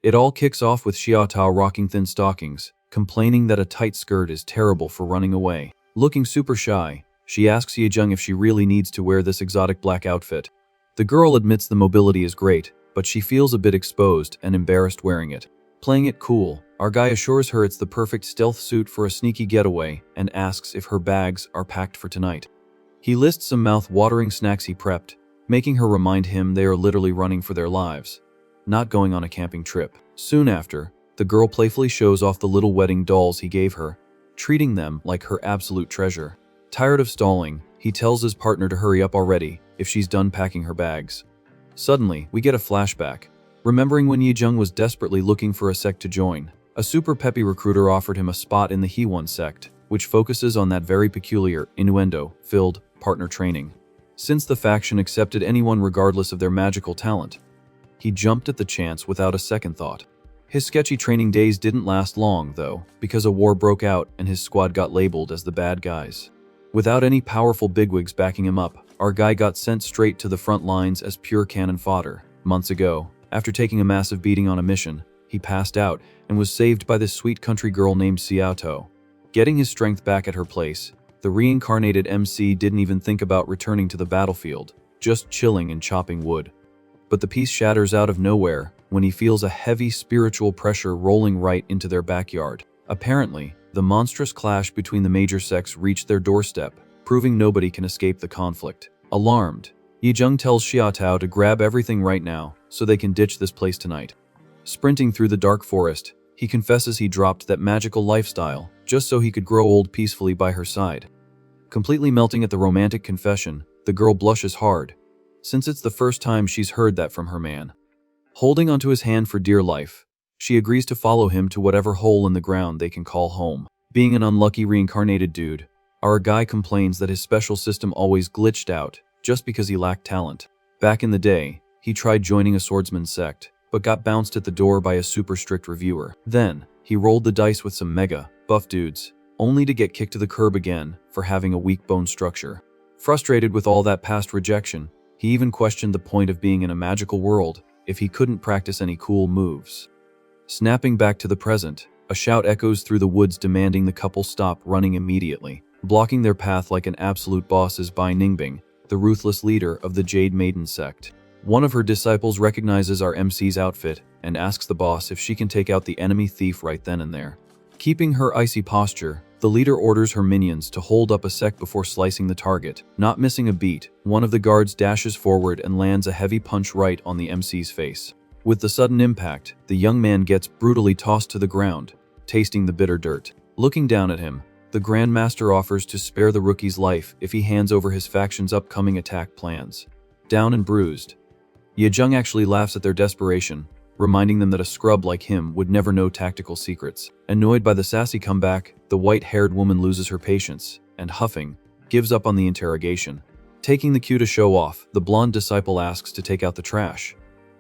It all kicks off with Xiaotao rocking thin stockings, complaining that a tight skirt is terrible for running away. Looking super shy, she asks Yejung if she really needs to wear this exotic black outfit. The girl admits the mobility is great, but she feels a bit exposed and embarrassed wearing it. Playing it cool, our guy assures her it's the perfect stealth suit for a sneaky getaway and asks if her bags are packed for tonight. He lists some mouth-watering snacks he prepped, making her remind him they are literally running for their lives, not going on a camping trip. Soon after, the girl playfully shows off the little wedding dolls he gave her, treating them like her absolute treasure. Tired of stalling, he tells his partner to hurry up already if she's done packing her bags. Suddenly, we get a flashback. Remembering when Yejung was desperately looking for a sect to join, a super peppy recruiter offered him a spot in the Hewon sect, which focuses on that very peculiar, innuendo-filled partner training. Since the faction accepted anyone regardless of their magical talent, he jumped at the chance without a second thought. His sketchy training days didn't last long, though, because a war broke out and his squad got labeled as the bad guys. Without any powerful bigwigs backing him up, our guy got sent straight to the front lines as pure cannon fodder. Months ago, after taking a massive beating on a mission, he passed out and was saved by this sweet country girl named Xiaotou. Getting his strength back at her place, the reincarnated MC didn't even think about returning to the battlefield, just chilling and chopping wood. But the piece shatters out of nowhere when he feels a heavy spiritual pressure rolling right into their backyard. Apparently, the monstrous clash between the major sects reached their doorstep, proving nobody can escape the conflict. Alarmed, Yejung tells Xiaotao to grab everything right now so they can ditch this place tonight. Sprinting through the dark forest, he confesses he dropped that magical lifestyle just so he could grow old peacefully by her side. Completely melting at the romantic confession, the girl blushes hard, since it's the first time she's heard that from her man. Holding onto his hand for dear life, she agrees to follow him to whatever hole in the ground they can call home. Being an unlucky reincarnated dude, our guy complains that his special system always glitched out just because he lacked talent. Back in the day, he tried joining a swordsman's sect, but got bounced at the door by a super strict reviewer. Then, he rolled the dice with some mega, buff dudes, only to get kicked to the curb again for having a weak bone structure. Frustrated with all that past rejection, he even questioned the point of being in a magical world if he couldn't practice any cool moves. Snapping back to the present, a shout echoes through the woods demanding the couple stop running immediately. Blocking their path like an absolute boss is Bai Ningbing, the ruthless leader of the Jade Maiden sect. One of her disciples recognizes our MC's outfit and asks the boss if she can take out the enemy thief right then and there. Keeping her icy posture, the leader orders her minions to hold up a sec before slicing the target. Not missing a beat, one of the guards dashes forward and lands a heavy punch right on the MC's face. With the sudden impact, the young man gets brutally tossed to the ground, tasting the bitter dirt. Looking down at him, the Grandmaster offers to spare the rookie's life if he hands over his faction's upcoming attack plans. Down and bruised, Yejung actually laughs at their desperation, reminding them that a scrub like him would never know tactical secrets. Annoyed by the sassy comeback, the white-haired woman loses her patience and, huffing, gives up on the interrogation. Taking the cue to show off, the blonde disciple asks to take out the trash,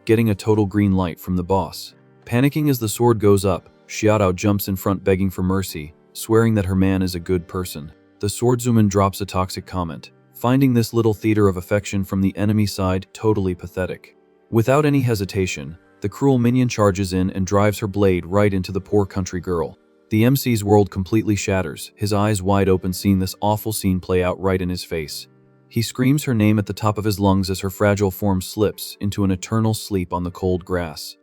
getting a total green light from the boss. Panicking as the sword goes up, Xiaotao jumps in front begging for mercy, swearing that her man is a good person. The swordswoman drops a toxic comment, finding this little theater of affection from the enemy side totally pathetic. Without any hesitation, the cruel minion charges in and drives her blade right into the poor country girl. The MC's world completely shatters, his eyes wide open seeing this awful scene play out right in his face. He screams her name at the top of his lungs as her fragile form slips into an eternal sleep on the cold grass.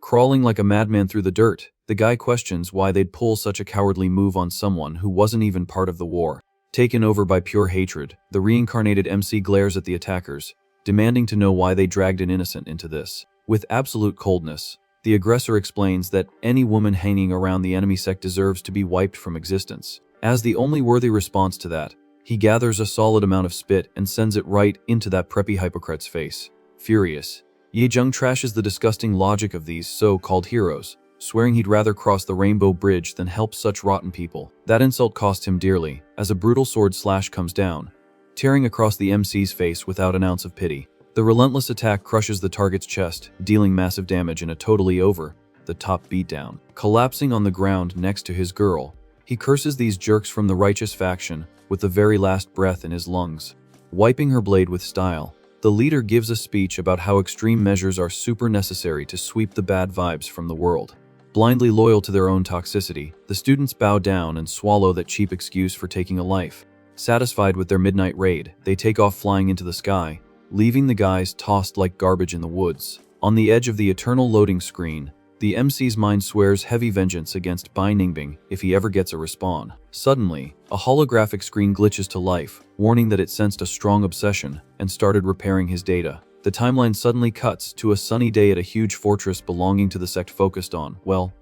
Crawling like a madman through the dirt, the guy questions why they'd pull such a cowardly move on someone who wasn't even part of the war. Taken over by pure hatred, the reincarnated MC glares at the attackers, demanding to know why they dragged an innocent into this. With absolute coldness, the aggressor explains that any woman hanging around the enemy sect deserves to be wiped from existence. As the only worthy response to that, he gathers a solid amount of spit and sends it right into that preppy hypocrite's face. Furious, Yejung trashes the disgusting logic of these so-called heroes, swearing he'd rather cross the Rainbow Bridge than help such rotten people. That insult cost him dearly, as a brutal sword slash comes down, tearing across the MC's face without an ounce of pity. The relentless attack crushes the target's chest, dealing massive damage in a totally over-the-top beatdown. Collapsing on the ground next to his girl, he curses these jerks from the righteous faction with the very last breath in his lungs. Wiping her blade with style, The leader gives a speech about how extreme measures are super necessary to sweep the bad vibes from the world. Blindly loyal to their own toxicity, the students bow down and swallow that cheap excuse for taking a life. Satisfied with their midnight raid, they take off flying into the sky, leaving the guys tossed like garbage in the woods. On the edge of the eternal loading screen, the MC's mind swears heavy vengeance against Bai Ningbing if he ever gets a respawn. Suddenly, a holographic screen glitches to life, warning that it sensed a strong obsession and started repairing his data. The timeline suddenly cuts to a sunny day at a huge fortress belonging to the sect focused on, well,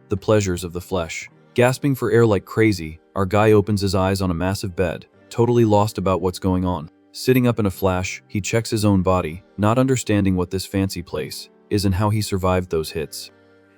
the pleasures of the flesh. Gasping for air like crazy, our guy opens his eyes on a massive bed, totally lost about what's going on. Sitting up in a flash, he checks his own body, not understanding what this fancy place is and how he survived those hits.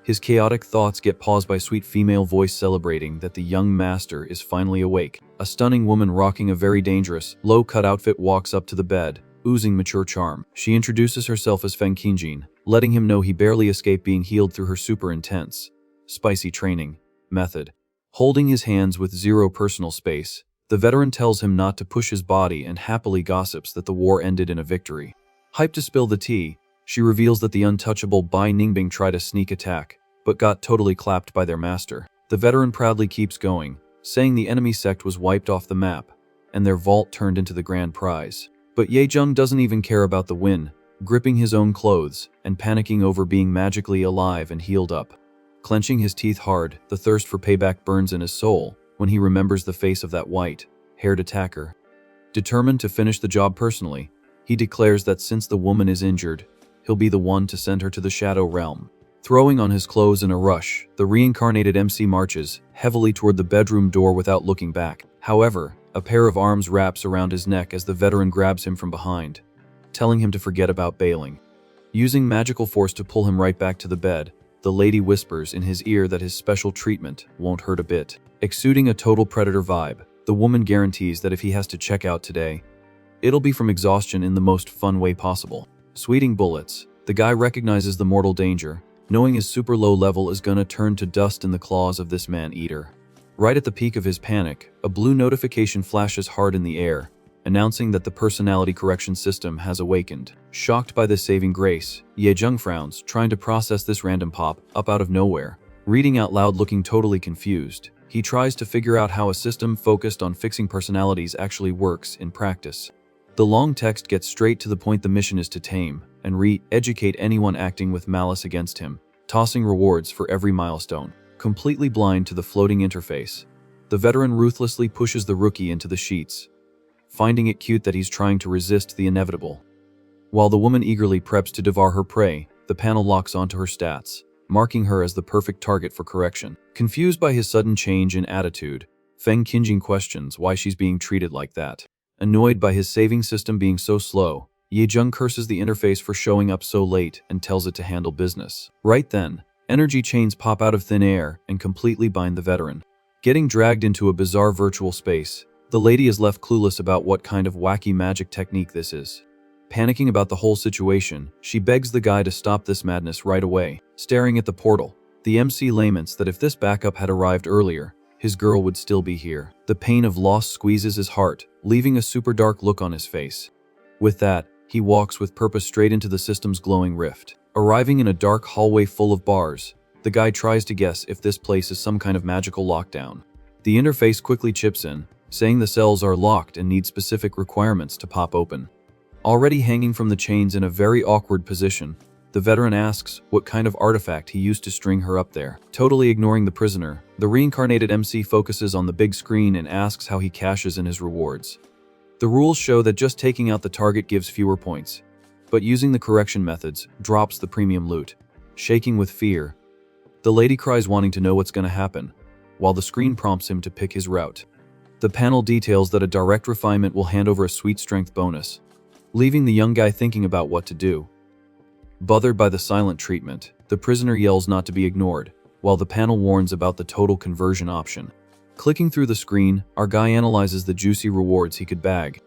His chaotic thoughts get paused by sweet female voice celebrating that the young master is finally awake. A stunning woman rocking a very dangerous, low-cut outfit walks up to the bed, oozing mature charm. She introduces herself as Feng Qingjin, letting him know he barely escaped being healed through her super intense, spicy training method. Holding his hands with zero personal space, the veteran tells him not to push his body and happily gossips that the war ended in a victory. Hyped to spill the tea, she reveals that the untouchable Bai Ningbing tried a sneak attack, but got totally clapped by their master. The veteran proudly keeps going, saying the enemy sect was wiped off the map, and their vault turned into the grand prize. But Ye Jung doesn't even care about the win, gripping his own clothes and panicking over being magically alive and healed up. Clenching his teeth hard, the thirst for payback burns in his soul when he remembers the face of that white-haired attacker. Determined to finish the job personally, he declares that since the woman is injured, he'll be the one to send her to the Shadow Realm. Throwing on his clothes in a rush, the reincarnated MC marches heavily toward the bedroom door without looking back. However, a pair of arms wraps around his neck as the veteran grabs him from behind, telling him to forget about bailing. Using magical force to pull him right back to the bed, the lady whispers in his ear that his special treatment won't hurt a bit. Exuding a total predator vibe, the woman guarantees that if he has to check out today, it'll be from exhaustion in the most fun way possible. Sweating bullets, the guy recognizes the mortal danger, knowing his super low level is gonna turn to dust in the claws of this man-eater. Right at the peak of his panic, a blue notification flashes hard in the air, announcing that the personality correction system has awakened. Shocked by this saving grace, Ye Jung frowns, trying to process this random pop up out of nowhere. Reading out loud, looking totally confused, he tries to figure out how a system focused on fixing personalities actually works in practice. The long text gets straight to the point. The mission is to tame and re-educate anyone acting with malice against him, tossing rewards for every milestone. Completely blind to the floating interface, the veteran ruthlessly pushes the rookie into the sheets, finding it cute that he's trying to resist the inevitable. While the woman eagerly preps to devour her prey, the panel locks onto her stats, marking her as the perfect target for correction. Confused by his sudden change in attitude, Feng Qingjin questions why she's being treated like that. Annoyed by his saving system being so slow, Ye Jung curses the interface for showing up so late and tells it to handle business. Right then, energy chains pop out of thin air and completely bind the veteran. Getting dragged into a bizarre virtual space, the lady is left clueless about what kind of wacky magic technique this is. Panicking about the whole situation, she begs the guy to stop this madness right away. Staring at the portal, the MC laments that if this backup had arrived earlier, his girl would still be here. The pain of loss squeezes his heart, leaving a super dark look on his face. With that, he walks with purpose straight into the system's glowing rift. Arriving in a dark hallway full of bars, the guy tries to guess if this place is some kind of magical lockdown. The interface quickly chips in, saying the cells are locked and need specific requirements to pop open. Already hanging from the chains in a very awkward position, the veteran asks what kind of artifact he used to string her up there. Totally ignoring the prisoner, the reincarnated MC focuses on the big screen and asks how he cashes in his rewards. The rules show that just taking out the target gives fewer points, but using the correction methods drops the premium loot. Shaking with fear, the lady cries, wanting to know what's gonna happen, while the screen prompts him to pick his route. The panel details that a direct refinement will hand over a sweet strength bonus, leaving the young guy thinking about what to do. Bothered by the silent treatment, the prisoner yells not to be ignored, while the panel warns about the total conversion option. Clicking through the screen, our guy analyzes the juicy rewards he could bag.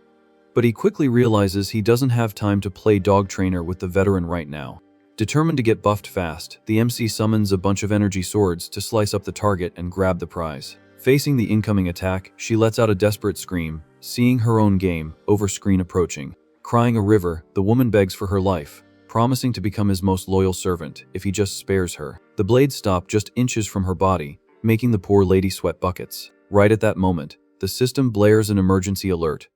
But he quickly realizes he doesn't have time to play dog trainer with the veteran right now. Determined to get buffed fast, the MC summons a bunch of energy swords to slice up the target and grab the prize. Facing the incoming attack, she lets out a desperate scream, seeing her own game over screen approaching. Crying a river, the woman begs for her life, promising to become his most loyal servant if he just spares her. The blades stop just inches from her body, making the poor lady sweat buckets. Right at that moment, the system blares an emergency alert,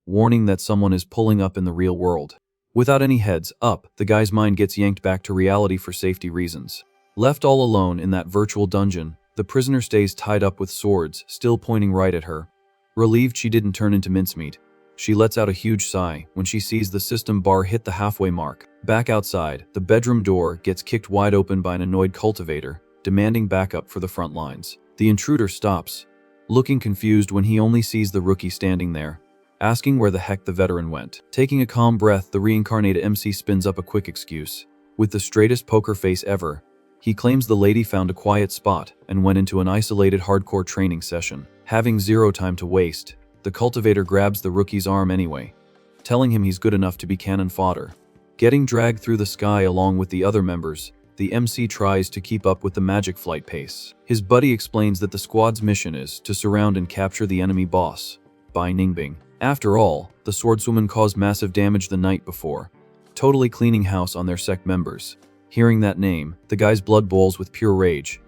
warning that someone is pulling up in the real world. Without any heads up, the guy's mind gets yanked back to reality for safety reasons. Left all alone in that virtual dungeon, the prisoner stays tied up with swords, still pointing right at her. Relieved she didn't turn into mincemeat, she lets out a huge sigh when she sees the system bar hit the halfway mark. Back outside, the bedroom door gets kicked wide open by an annoyed cultivator, demanding backup for the front lines. The intruder stops, looking confused when he only sees the rookie standing there, asking where the heck the veteran went. Taking a calm breath, the reincarnated MC spins up a quick excuse. With the straightest poker face ever, he claims the lady found a quiet spot and went into an isolated hardcore training session. Having zero time to waste, the cultivator grabs the rookie's arm anyway, telling him he's good enough to be cannon fodder. Getting dragged through the sky along with the other members, the MC tries to keep up with the magic flight pace. His buddy explains that the squad's mission is to surround and capture the enemy boss, Bai Ningbing. After all, the swordswoman caused massive damage the night before, totally cleaning house on their sect members. Hearing that name, the guy's blood boils with pure rage,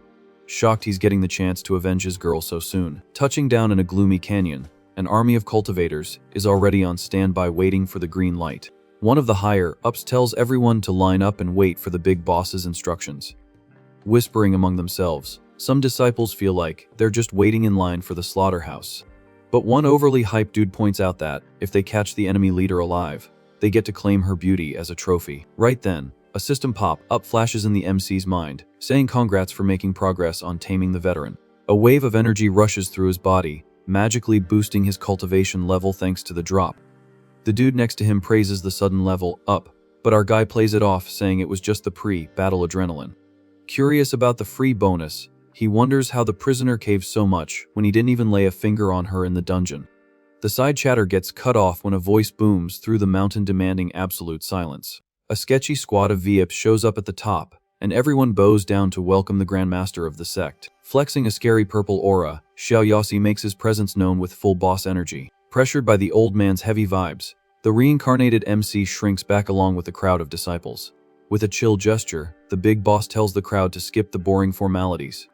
shocked he's getting the chance to avenge his girl so soon. Touching down in a gloomy canyon, an army of cultivators is already on standby waiting for the green light. One of the higher-ups tells everyone to line up and wait for the big boss's instructions. Whispering among themselves, some disciples feel like they're just waiting in line for the slaughterhouse. But one overly hyped dude points out that, if they catch the enemy leader alive, they get to claim her beauty as a trophy. Right then, a system pop-up flashes in the MC's mind, saying congrats for making progress on taming the veteran. A wave of energy rushes through his body, magically boosting his cultivation level thanks to the drop. The dude next to him praises the sudden level up, but our guy plays it off, saying it was just the pre-battle adrenaline. Curious about the free bonus, he wonders how the prisoner caved so much when he didn't even lay a finger on her in the dungeon. The side chatter gets cut off when a voice booms through the mountain demanding absolute silence. A sketchy squad of VIPs shows up at the top, and everyone bows down to welcome the Grandmaster of the sect. Flexing a scary purple aura, Xiao Yossi makes his presence known with full boss energy. Pressured by the old man's heavy vibes, the reincarnated MC shrinks back along with the crowd of disciples. With a chill gesture, the big boss tells the crowd to skip the boring formalities.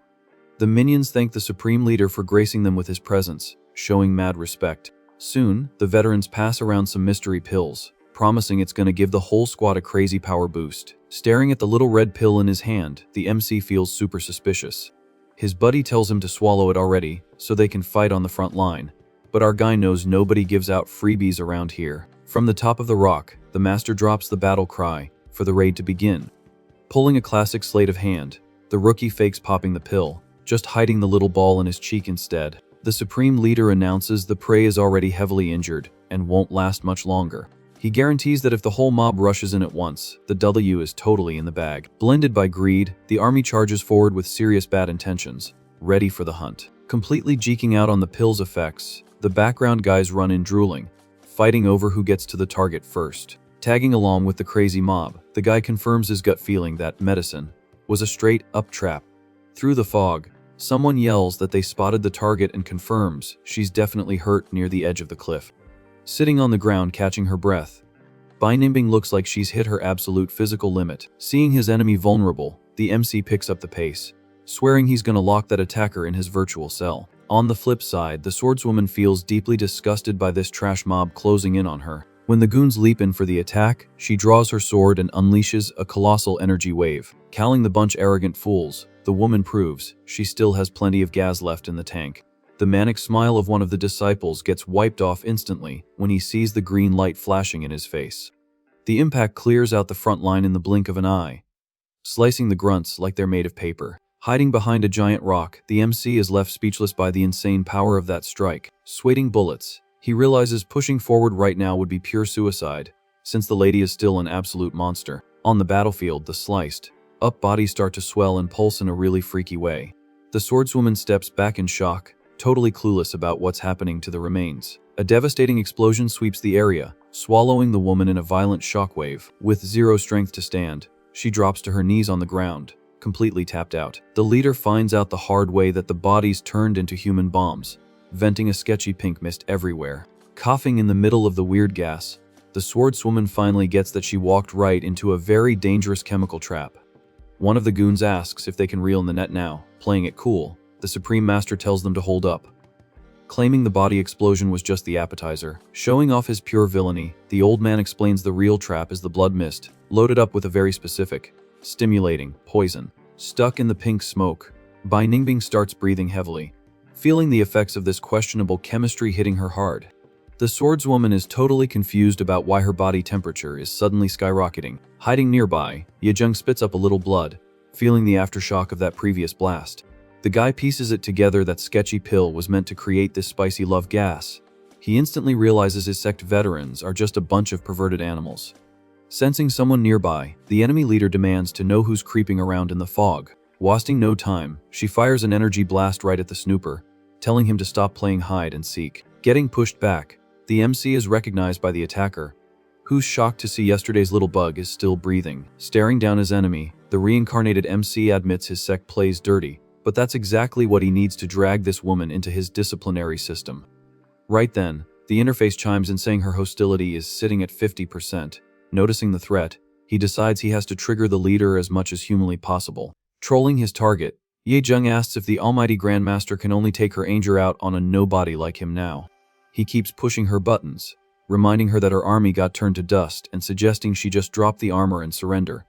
The minions thank the supreme leader for gracing them with his presence, showing mad respect. Soon, the veterans pass around some mystery pills, promising it's gonna give the whole squad a crazy power boost. Staring at the little red pill in his hand, the MC feels super suspicious. His buddy tells him to swallow it already, so they can fight on the front line. But our guy knows nobody gives out freebies around here. From the top of the rock, the master drops the battle cry for the raid to begin. Pulling a classic sleight of hand, the rookie fakes popping the pill, just hiding the little ball in his cheek instead. The supreme leader announces the prey is already heavily injured and won't last much longer. He guarantees that if the whole mob rushes in at once, the W is totally in the bag. Blended by greed, the army charges forward with serious bad intentions, ready for the hunt. Completely geeking out on the pill's effects, the background guys run in drooling, fighting over who gets to the target first. Tagging along with the crazy mob, the guy confirms his gut feeling that medicine was a straight-up trap. Through the fog, someone yells that they spotted the target and confirms she's definitely hurt near the edge of the cliff. Sitting on the ground catching her breath, Bai Ningbing looks like she's hit her absolute physical limit. Seeing his enemy vulnerable, the MC picks up the pace, swearing he's gonna lock that attacker in his virtual cell. On the flip side, the swordswoman feels deeply disgusted by this trash mob closing in on her. When the goons leap in for the attack, she draws her sword and unleashes a colossal energy wave. Calling the bunch arrogant fools, the woman proves she still has plenty of gas left in the tank. The manic smile of one of the disciples gets wiped off instantly when he sees the green light flashing in his face. The impact clears out the front line in the blink of an eye, slicing the grunts like they're made of paper. Hiding behind a giant rock, the MC is left speechless by the insane power of that strike. Sweating bullets, he realizes pushing forward right now would be pure suicide, since the lady is still an absolute monster. On the battlefield, the sliced-up bodies start to swell and pulse in a really freaky way. The swordswoman steps back in shock, totally clueless about what's happening to the remains. A devastating explosion sweeps the area, swallowing the woman in a violent shockwave. With zero strength to stand, she drops to her knees on the ground, completely tapped out. The leader finds out the hard way that the bodies turned into human bombs, venting a sketchy pink mist everywhere. Coughing in the middle of the weird gas, The swordswoman finally gets that she walked right into a very dangerous chemical trap. One of the goons asks if they can reel in the net now. Playing it cool, the Supreme Master tells them to hold up. Claiming the body explosion was just the appetizer, showing off his pure villainy, the old man explains the real trap is the blood mist, loaded up with a very specific, stimulating poison. Stuck in the pink smoke, Bai Ningbing starts breathing heavily, feeling the effects of this questionable chemistry hitting her hard. The swordswoman is totally confused about why her body temperature is suddenly skyrocketing. Hiding nearby, Yejung spits up a little blood, feeling the aftershock of that previous blast. The guy pieces it together that sketchy pill was meant to create this spicy love gas. He instantly realizes his sect veterans are just a bunch of perverted animals. Sensing someone nearby, the enemy leader demands to know who's creeping around in the fog. Wasting no time, she fires an energy blast right at the snooper, telling him to stop playing hide and seek. Getting pushed back, the MC is recognized by the attacker, who's shocked to see yesterday's little bug is still breathing. Staring down his enemy, the reincarnated MC admits his sect plays dirty, but that's exactly what he needs to drag this woman into his disciplinary system. Right then, the interface chimes in saying her hostility is sitting at 50%. Noticing the threat, he decides he has to trigger the leader as much as humanly possible. Trolling his target, Yejung asks if the almighty Grandmaster can only take her anger out on a nobody like him now. He keeps pushing her buttons, reminding her that her army got turned to dust and suggesting she just drop the armor and surrender,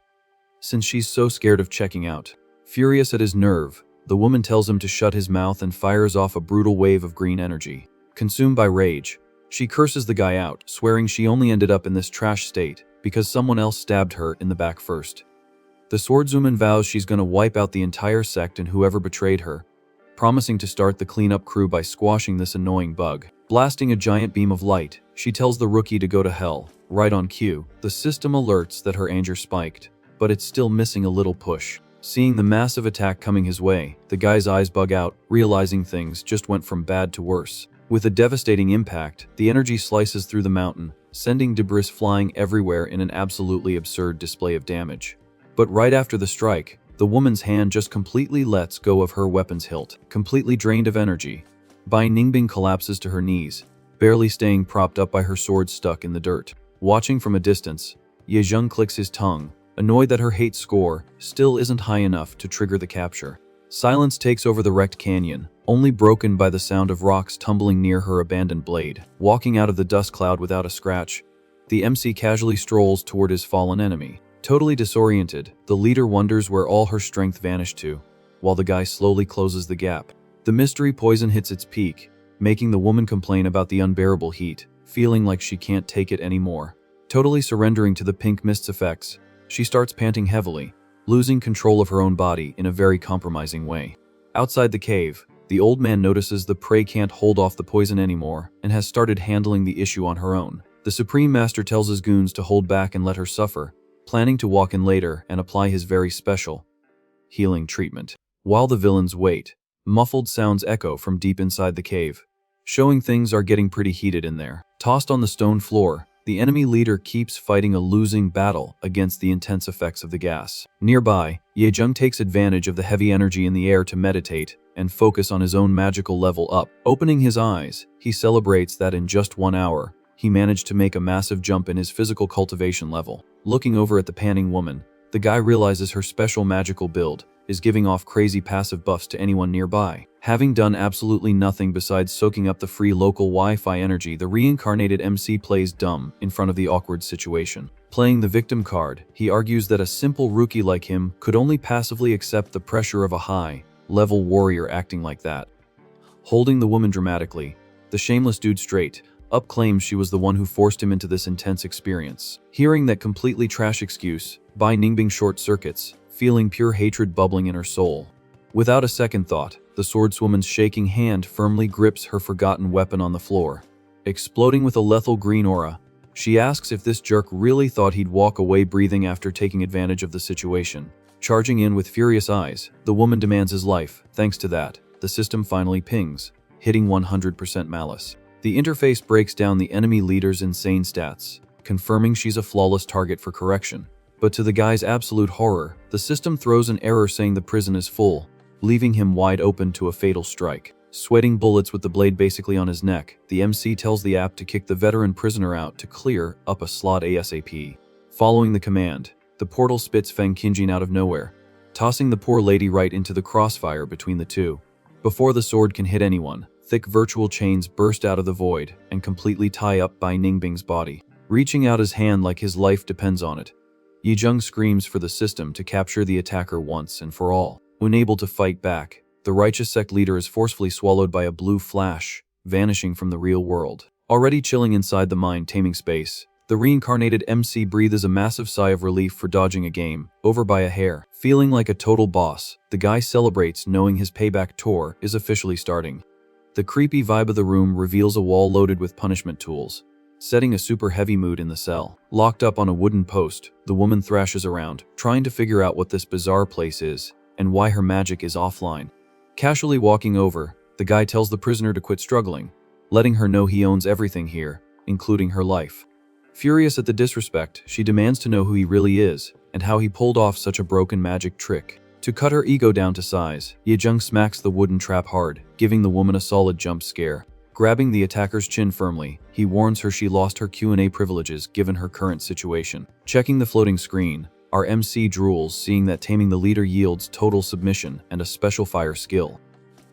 since she's so scared of checking out. Furious at his nerve, the woman tells him to shut his mouth and fires off a brutal wave of green energy. Consumed by rage, she curses the guy out, swearing she only ended up in this trash state because someone else stabbed her in the back first. The swordswoman vows she's gonna wipe out the entire sect and whoever betrayed her, promising to start the cleanup crew by squashing this annoying bug. Blasting a giant beam of light, she tells the rookie to go to hell. Right on cue, the system alerts that her anger spiked, but it's still missing a little push. Seeing the massive attack coming his way, the guy's eyes bug out, realizing things just went from bad to worse. With a devastating impact, the energy slices through the mountain, sending debris flying everywhere in an absolutely absurd display of damage. But right after the strike, the woman's hand just completely lets go of her weapon's hilt, completely drained of energy. Bai Ningbing collapses to her knees, barely staying propped up by her sword stuck in the dirt. Watching from a distance, Yejung clicks his tongue, annoyed that her hate score still isn't high enough to trigger the capture. Silence takes over the wrecked canyon, only broken by the sound of rocks tumbling near her abandoned blade. Walking out of the dust cloud without a scratch, the MC casually strolls toward his fallen enemy. Totally disoriented, the leader wonders where all her strength vanished to, while the guy slowly closes the gap. The mystery poison hits its peak, making the woman complain about the unbearable heat, feeling like she can't take it anymore. Totally surrendering to the pink mist's effects, she starts panting heavily, losing control of her own body in a very compromising way. Outside the cave, the old man notices the prey can't hold off the poison anymore and has started handling the issue on her own. The Supreme Master tells his goons to hold back and let her suffer, planning to walk in later and apply his very special healing treatment. While the villains wait, muffled sounds echo from deep inside the cave, showing things are getting pretty heated in there. Tossed on the stone floor, the enemy leader keeps fighting a losing battle against the intense effects of the gas. Nearby, Yejung takes advantage of the heavy energy in the air to meditate and focus on his own magical level up. Opening his eyes, he celebrates that in just 1 hour, he managed to make a massive jump in his physical cultivation level. Looking over at the panting woman, the guy realizes her special magical build is giving off crazy passive buffs to anyone nearby. Having done absolutely nothing besides soaking up the free local Wi-Fi energy, the reincarnated MC plays dumb in front of the awkward situation. Playing the victim card, he argues that a simple rookie like him could only passively accept the pressure of a high-level warrior acting like that. Holding the woman dramatically, the shameless dude straight up claims she was the one who forced him into this intense experience. Hearing that completely trash excuse, Bai Ningbing short circuits, feeling pure hatred bubbling in her soul. Without a second thought, the swordswoman's shaking hand firmly grips her forgotten weapon on the floor. Exploding with a lethal green aura, she asks if this jerk really thought he'd walk away breathing after taking advantage of the situation. Charging in with furious eyes, the woman demands his life. Thanks to that, the system finally pings, hitting 100% malice. The interface breaks down the enemy leader's insane stats, confirming she's a flawless target for correction. But to the guy's absolute horror, the system throws an error saying the prison is full, leaving him wide open to a fatal strike. Sweating bullets with the blade basically on his neck, the MC tells the app to kick the veteran prisoner out to clear up a slot ASAP. Following the command, the portal spits Feng Qingjin out of nowhere, tossing the poor lady right into the crossfire between the two. Before the sword can hit anyone, thick virtual chains burst out of the void and completely tie up Bai Ningbing's body, reaching out his hand like his life depends on it. Yizheng screams for the system to capture the attacker once and for all. Unable to fight back, the righteous sect leader is forcefully swallowed by a blue flash, vanishing from the real world. Already chilling inside the mind-taming space, the reincarnated MC breathes a massive sigh of relief for dodging a game, over by a hair. Feeling like a total boss, the guy celebrates knowing his payback tour is officially starting. The creepy vibe of the room reveals a wall loaded with punishment tools, setting a super heavy mood in the cell. Locked up on a wooden post, the woman thrashes around, trying to figure out what this bizarre place is, and why her magic is offline. Casually walking over, the guy tells the prisoner to quit struggling, letting her know he owns everything here, including her life. Furious at the disrespect, she demands to know who he really is, and how he pulled off such a broken magic trick. To cut her ego down to size, Yizheng smacks the wooden trap hard, giving the woman a solid jump scare. Grabbing the attacker's chin firmly, he warns her she lost her Q&A privileges given her current situation. Checking the floating screen, our MC drools seeing that taming the leader yields total submission and a special fire skill.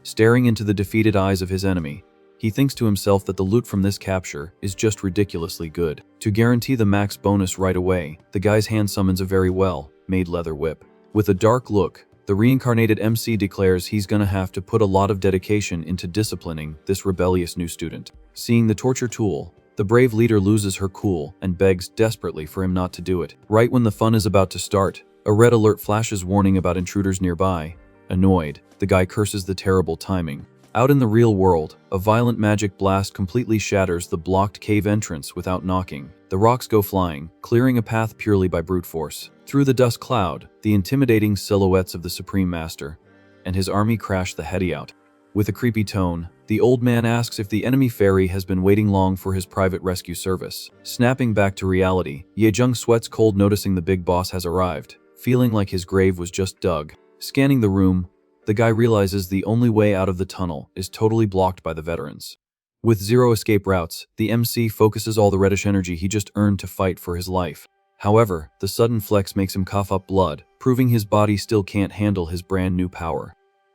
Staring into the defeated eyes of his enemy, he thinks to himself that the loot from this capture is just ridiculously good. To guarantee the max bonus right away, the guy's hand summons a very well-made leather whip. With a dark look, the reincarnated MC declares he's gonna have to put a lot of dedication into disciplining this rebellious new student. Seeing the torture tool, the brave leader loses her cool and begs desperately for him not to do it. Right when the fun is about to start, a red alert flashes warning about intruders nearby. Annoyed, the guy curses the terrible timing. Out in the real world, a violent magic blast completely shatters the blocked cave entrance without knocking. The rocks go flying, clearing a path purely by brute force. Through the dust cloud, the intimidating silhouettes of the Supreme Master and his army crash the heady out. With a creepy tone, the old man asks if the enemy fairy has been waiting long for his private rescue service. Snapping back to reality, Yezheng sweats cold noticing the big boss has arrived, feeling like his grave was just dug. Scanning the room, the guy realizes the only way out of the tunnel is totally blocked by the veterans. With zero escape routes, the MC focuses all the reddish energy he just earned to fight for his life. However, the sudden flex makes him cough up blood, proving his body still can't handle his brand new power.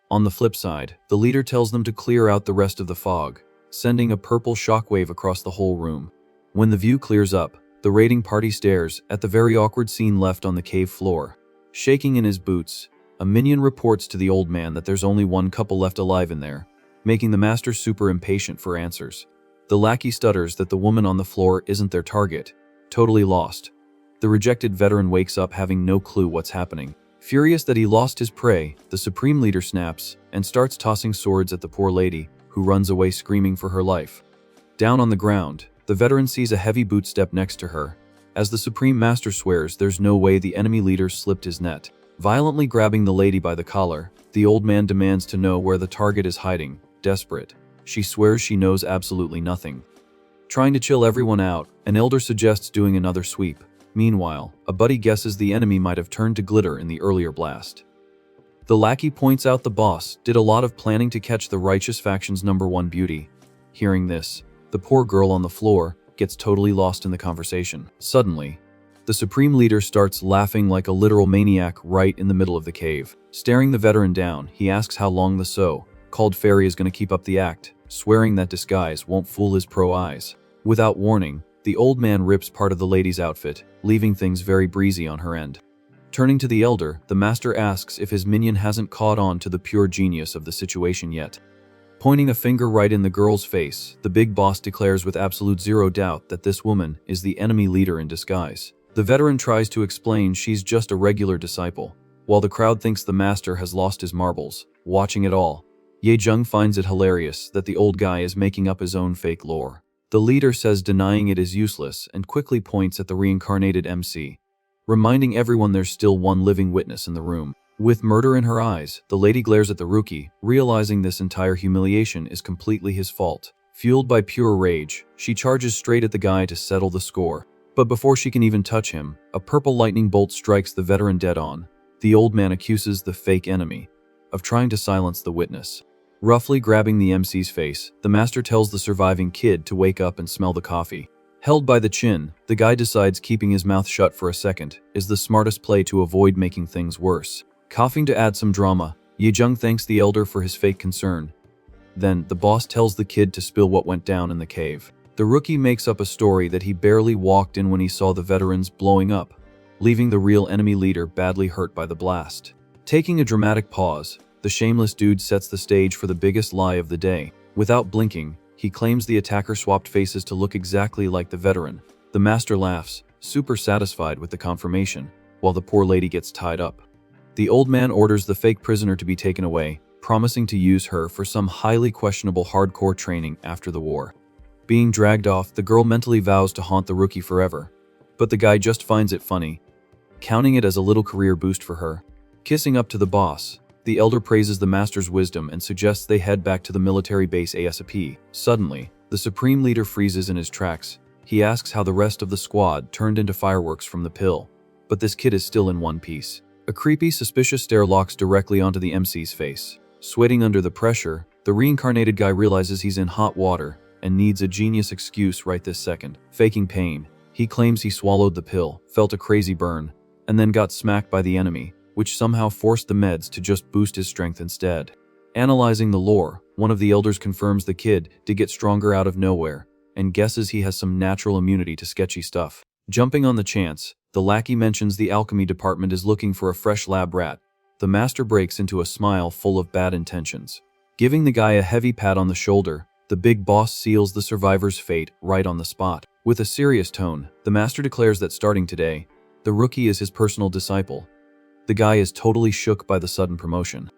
On the flip side, the leader tells them to clear out the rest of the fog, sending a purple shockwave across the whole room. When the view clears up, the raiding party stares at the very awkward scene left on the cave floor. Shaking in his boots, a minion reports to the old man that there's only one couple left alive in there, making the master super impatient for answers. The lackey stutters that the woman on the floor isn't their target, totally lost. The rejected veteran wakes up having no clue what's happening. Furious that he lost his prey, the supreme leader snaps and starts tossing swords at the poor lady, who runs away screaming for her life. Down on the ground, the veteran sees a heavy boot step next to her, as the supreme master swears there's no way the enemy leader slipped his net. Violently grabbing the lady by the collar, the old man demands to know where the target is hiding. Desperate, she swears she knows absolutely nothing. Trying to chill everyone out, an elder suggests doing another sweep. Meanwhile, a buddy guesses the enemy might have turned to glitter in the earlier blast. The lackey points out the boss did a lot of planning to catch the righteous faction's #1 beauty. Hearing this, the poor girl on the floor gets totally lost in the conversation. Suddenly, the supreme leader starts laughing like a literal maniac right in the middle of the cave. Staring the veteran down, he asks how long the so-called fairy is going to keep up the act, swearing that disguise won't fool his pro eyes. Without warning, the old man rips part of the lady's outfit, leaving things very breezy on her end. Turning to the elder, the master asks if his minion hasn't caught on to the pure genius of the situation yet. Pointing a finger right in the girl's face, the big boss declares with absolute zero doubt that this woman is the enemy leader in disguise. The veteran tries to explain she's just a regular disciple, while the crowd thinks the master has lost his marbles. Watching it all, Yezheng finds it hilarious that the old guy is making up his own fake lore. The leader says denying it is useless and quickly points at the reincarnated MC, reminding everyone there's still one living witness in the room. With murder in her eyes, the lady glares at the rookie, realizing this entire humiliation is completely his fault. Fueled by pure rage, she charges straight at the guy to settle the score. But before she can even touch him, a purple lightning bolt strikes the veteran dead on. The old man accuses the fake enemy of trying to silence the witness. Roughly grabbing the MC's face, the master tells the surviving kid to wake up and smell the coffee. Held by the chin, the guy decides keeping his mouth shut for a second is the smartest play to avoid making things worse. Coughing to add some drama, Yejung thanks the elder for his fake concern. Then, the boss tells the kid to spill what went down in the cave. The rookie makes up a story that he barely walked in when he saw the veterans blowing up, leaving the real enemy leader badly hurt by the blast. Taking a dramatic pause, the shameless dude sets the stage for the biggest lie of the day. Without blinking, he claims the attacker swapped faces to look exactly like the veteran. The master laughs, super satisfied with the confirmation, while the poor lady gets tied up. The old man orders the fake prisoner to be taken away, promising to use her for some highly questionable hardcore training after the war. Being dragged off, the girl mentally vows to haunt the rookie forever. But the guy just finds it funny, counting it as a little career boost for her. Kissing up to the boss, the elder praises the master's wisdom and suggests they head back to the military base ASAP. Suddenly, the supreme leader freezes in his tracks. He asks how the rest of the squad turned into fireworks from the pill, but this kid is still in one piece. A creepy, suspicious stare locks directly onto the MC's face. Sweating under the pressure, the reincarnated guy realizes he's in hot water and needs a genius excuse right this second. Faking pain, he claims he swallowed the pill, felt a crazy burn, and then got smacked by the enemy, which somehow forced the meds to just boost his strength instead. Analyzing the lore, one of the elders confirms the kid did get stronger out of nowhere, and guesses he has some natural immunity to sketchy stuff. Jumping on the chance, the lackey mentions the alchemy department is looking for a fresh lab rat. The master breaks into a smile full of bad intentions. Giving the guy a heavy pat on the shoulder, the big boss seals the survivor's fate right on the spot. With a serious tone, the master declares that starting today, the rookie is his personal disciple. The guy is totally shook by the sudden promotion.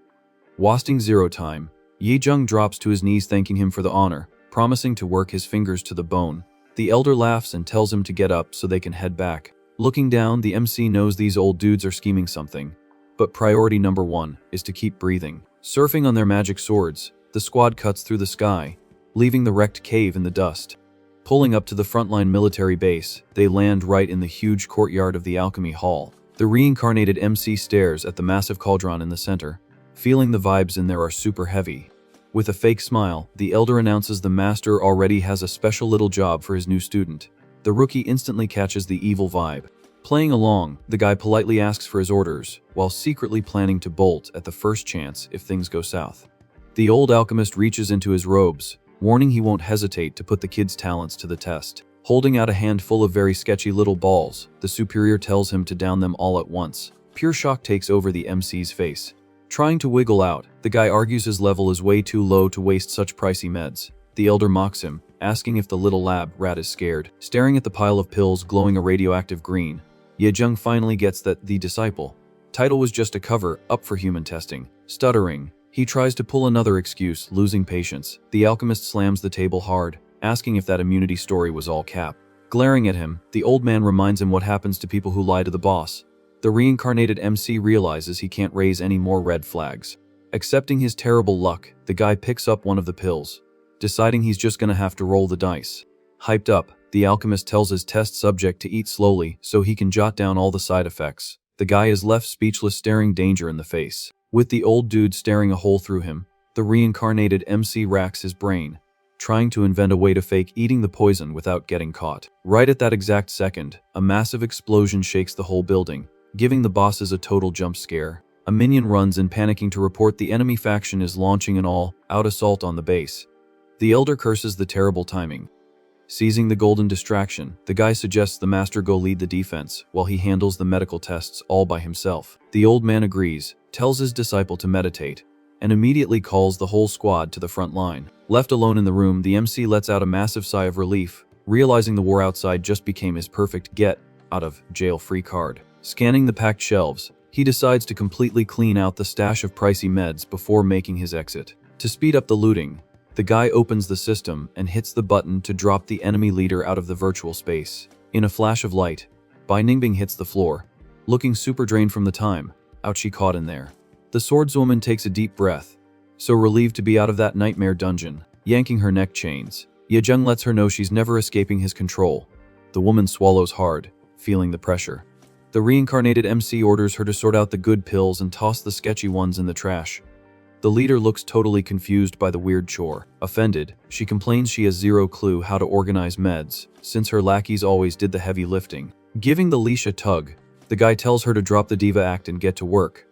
Wasting zero time, Yejung drops to his knees thanking him for the honor, promising to work his fingers to the bone. The elder laughs and tells him to get up so they can head back. Looking down, the MC knows these old dudes are scheming something, but priority number one is to keep breathing. Surfing on their magic swords, the squad cuts through the sky, leaving the wrecked cave in the dust. Pulling up to the frontline military base, they land right in the huge courtyard of the alchemy hall. The reincarnated MC stares at the massive cauldron in the center, feeling the vibes in there are super heavy. With a fake smile, the elder announces the master already has a special little job for his new student. The rookie instantly catches the evil vibe. Playing along, the guy politely asks for his orders, while secretly planning to bolt at the first chance if things go south. The old alchemist reaches into his robes, warning he won't hesitate to put the kid's talents to the test. Holding out a handful of very sketchy little balls, the superior tells him to down them all at once. Pure shock takes over the MC's face. Trying to wiggle out, the guy argues his level is way too low to waste such pricey meds. The elder mocks him, asking if the little lab rat is scared. Staring at the pile of pills glowing a radioactive green, Yejung finally gets that the disciple title was just a cover up for human testing. Stuttering, he tries to pull another excuse, losing patience. The alchemist slams the table hard, asking if that immunity story was all cap. Glaring at him, the old man reminds him what happens to people who lie to the boss. The reincarnated MC realizes he can't raise any more red flags. Accepting his terrible luck, the guy picks up one of the pills, deciding he's just gonna have to roll the dice. Hyped up, the alchemist tells his test subject to eat slowly so he can jot down all the side effects. The guy is left speechless, staring danger in the face. With the old dude staring a hole through him, the reincarnated MC racks his brain, trying to invent a way to fake eating the poison without getting caught. Right at that exact second, a massive explosion shakes the whole building, giving the bosses a total jump scare. A minion runs in panicking to report the enemy faction is launching an all-out assault on the base. The elder curses the terrible timing. Seizing the golden distraction, the guy suggests the master go lead the defense while he handles the medical tests all by himself. The old man agrees, tells his disciple to meditate, and immediately calls the whole squad to the front line. Left alone in the room, the MC lets out a massive sigh of relief, realizing the war outside just became his perfect get-out-of-jail-free card. Scanning the packed shelves, he decides to completely clean out the stash of pricey meds before making his exit. To speed up the looting, the guy opens the system and hits the button to drop the enemy leader out of the virtual space. In a flash of light, Bai Ningbing hits the floor, looking super drained from the time she caught in there. The swordswoman takes a deep breath, so relieved to be out of that nightmare dungeon. Yanking her neck chains, Yejung lets her know she's never escaping his control. The woman swallows hard, feeling the pressure. The reincarnated MC orders her to sort out the good pills and toss the sketchy ones in the trash. The leader looks totally confused by the weird chore. Offended, she complains she has zero clue how to organize meds, since her lackeys always did the heavy lifting. Giving the leash a tug, the guy tells her to drop the diva act and get to work.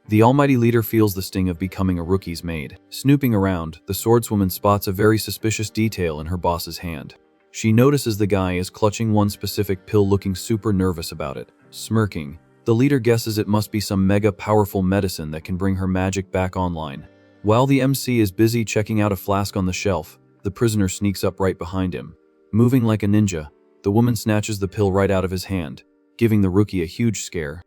The almighty leader feels the sting of becoming a rookie's maid. Snooping around, the swordswoman spots a very suspicious detail in her boss's hand. She notices the guy is clutching one specific pill, looking super nervous about it. Smirking, the leader guesses it must be some mega powerful medicine that can bring her magic back online. While the MC is busy checking out a flask on the shelf, the prisoner sneaks up right behind him. Moving like a ninja, the woman snatches the pill right out of his hand, giving the rookie a huge scare.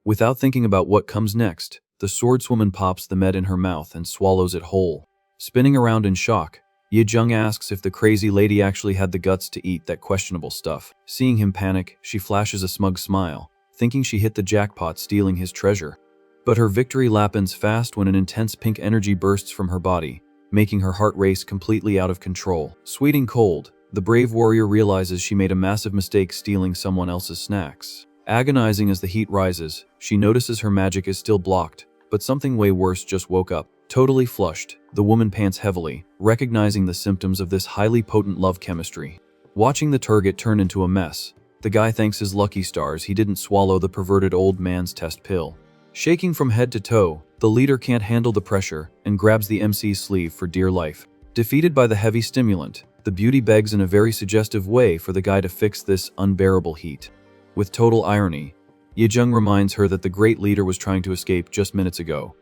Without thinking about what comes next, the swordswoman pops the med in her mouth and swallows it whole. Spinning around in shock, Yejung asks if the crazy lady actually had the guts to eat that questionable stuff. Seeing him panic, she flashes a smug smile, thinking she hit the jackpot stealing his treasure. But her victory lap ends fast when an intense pink energy bursts from her body, making her heart race completely out of control. Sweating cold, the brave warrior realizes she made a massive mistake stealing someone else's snacks. Agonizing as the heat rises, she notices her magic is still blocked, but something way worse just woke up. Totally flushed, the woman pants heavily, recognizing the symptoms of this highly potent love chemistry. Watching the target turn into a mess, the guy thanks his lucky stars he didn't swallow the perverted old man's test pill. Shaking from head to toe, the leader can't handle the pressure and grabs the MC's sleeve for dear life. Defeated by the heavy stimulant, the beauty begs in a very suggestive way for the guy to fix this unbearable heat. With total irony, Yejung reminds her that the great leader was trying to escape just minutes ago,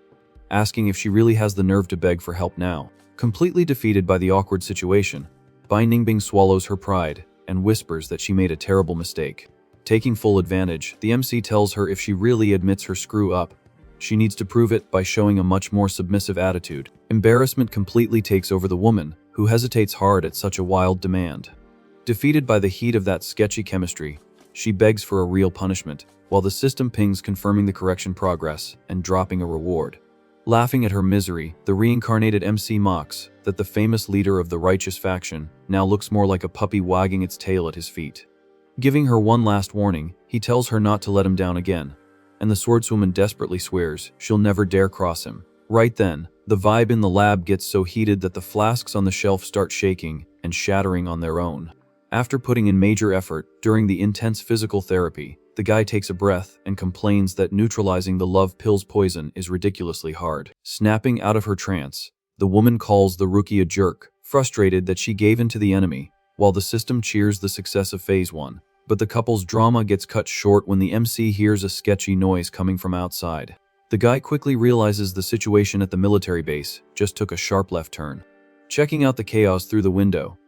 asking if she really has the nerve to beg for help now. Completely defeated by the awkward situation, Bai Ningbing swallows her pride and whispers that she made a terrible mistake. Taking full advantage, the MC tells her if she really admits her screw up, she needs to prove it by showing a much more submissive attitude. Embarrassment completely takes over the woman, who hesitates hard at such a wild demand. Defeated by the heat of that sketchy chemistry, she begs for a real punishment, while the system pings confirming the correction progress and dropping a reward. Laughing at her misery, the reincarnated MC mocks that the famous leader of the righteous faction now looks more like a puppy wagging its tail at his feet. Giving her one last warning, he tells her not to let him down again, and the swordswoman desperately swears she'll never dare cross him. Right then, the vibe in the lab gets so heated that the flasks on the shelf start shaking and shattering on their own. After putting in major effort during the intense physical therapy, the guy takes a breath and complains that neutralizing the love pill's poison is ridiculously hard. Snapping out of her trance, the woman calls the rookie a jerk, frustrated that she gave in to the enemy, while the system cheers the success of Phase 1. But the couple's drama gets cut short when the MC hears a sketchy noise coming from outside. The guy quickly realizes the situation at the military base just took a sharp left turn. Checking out the chaos through the window,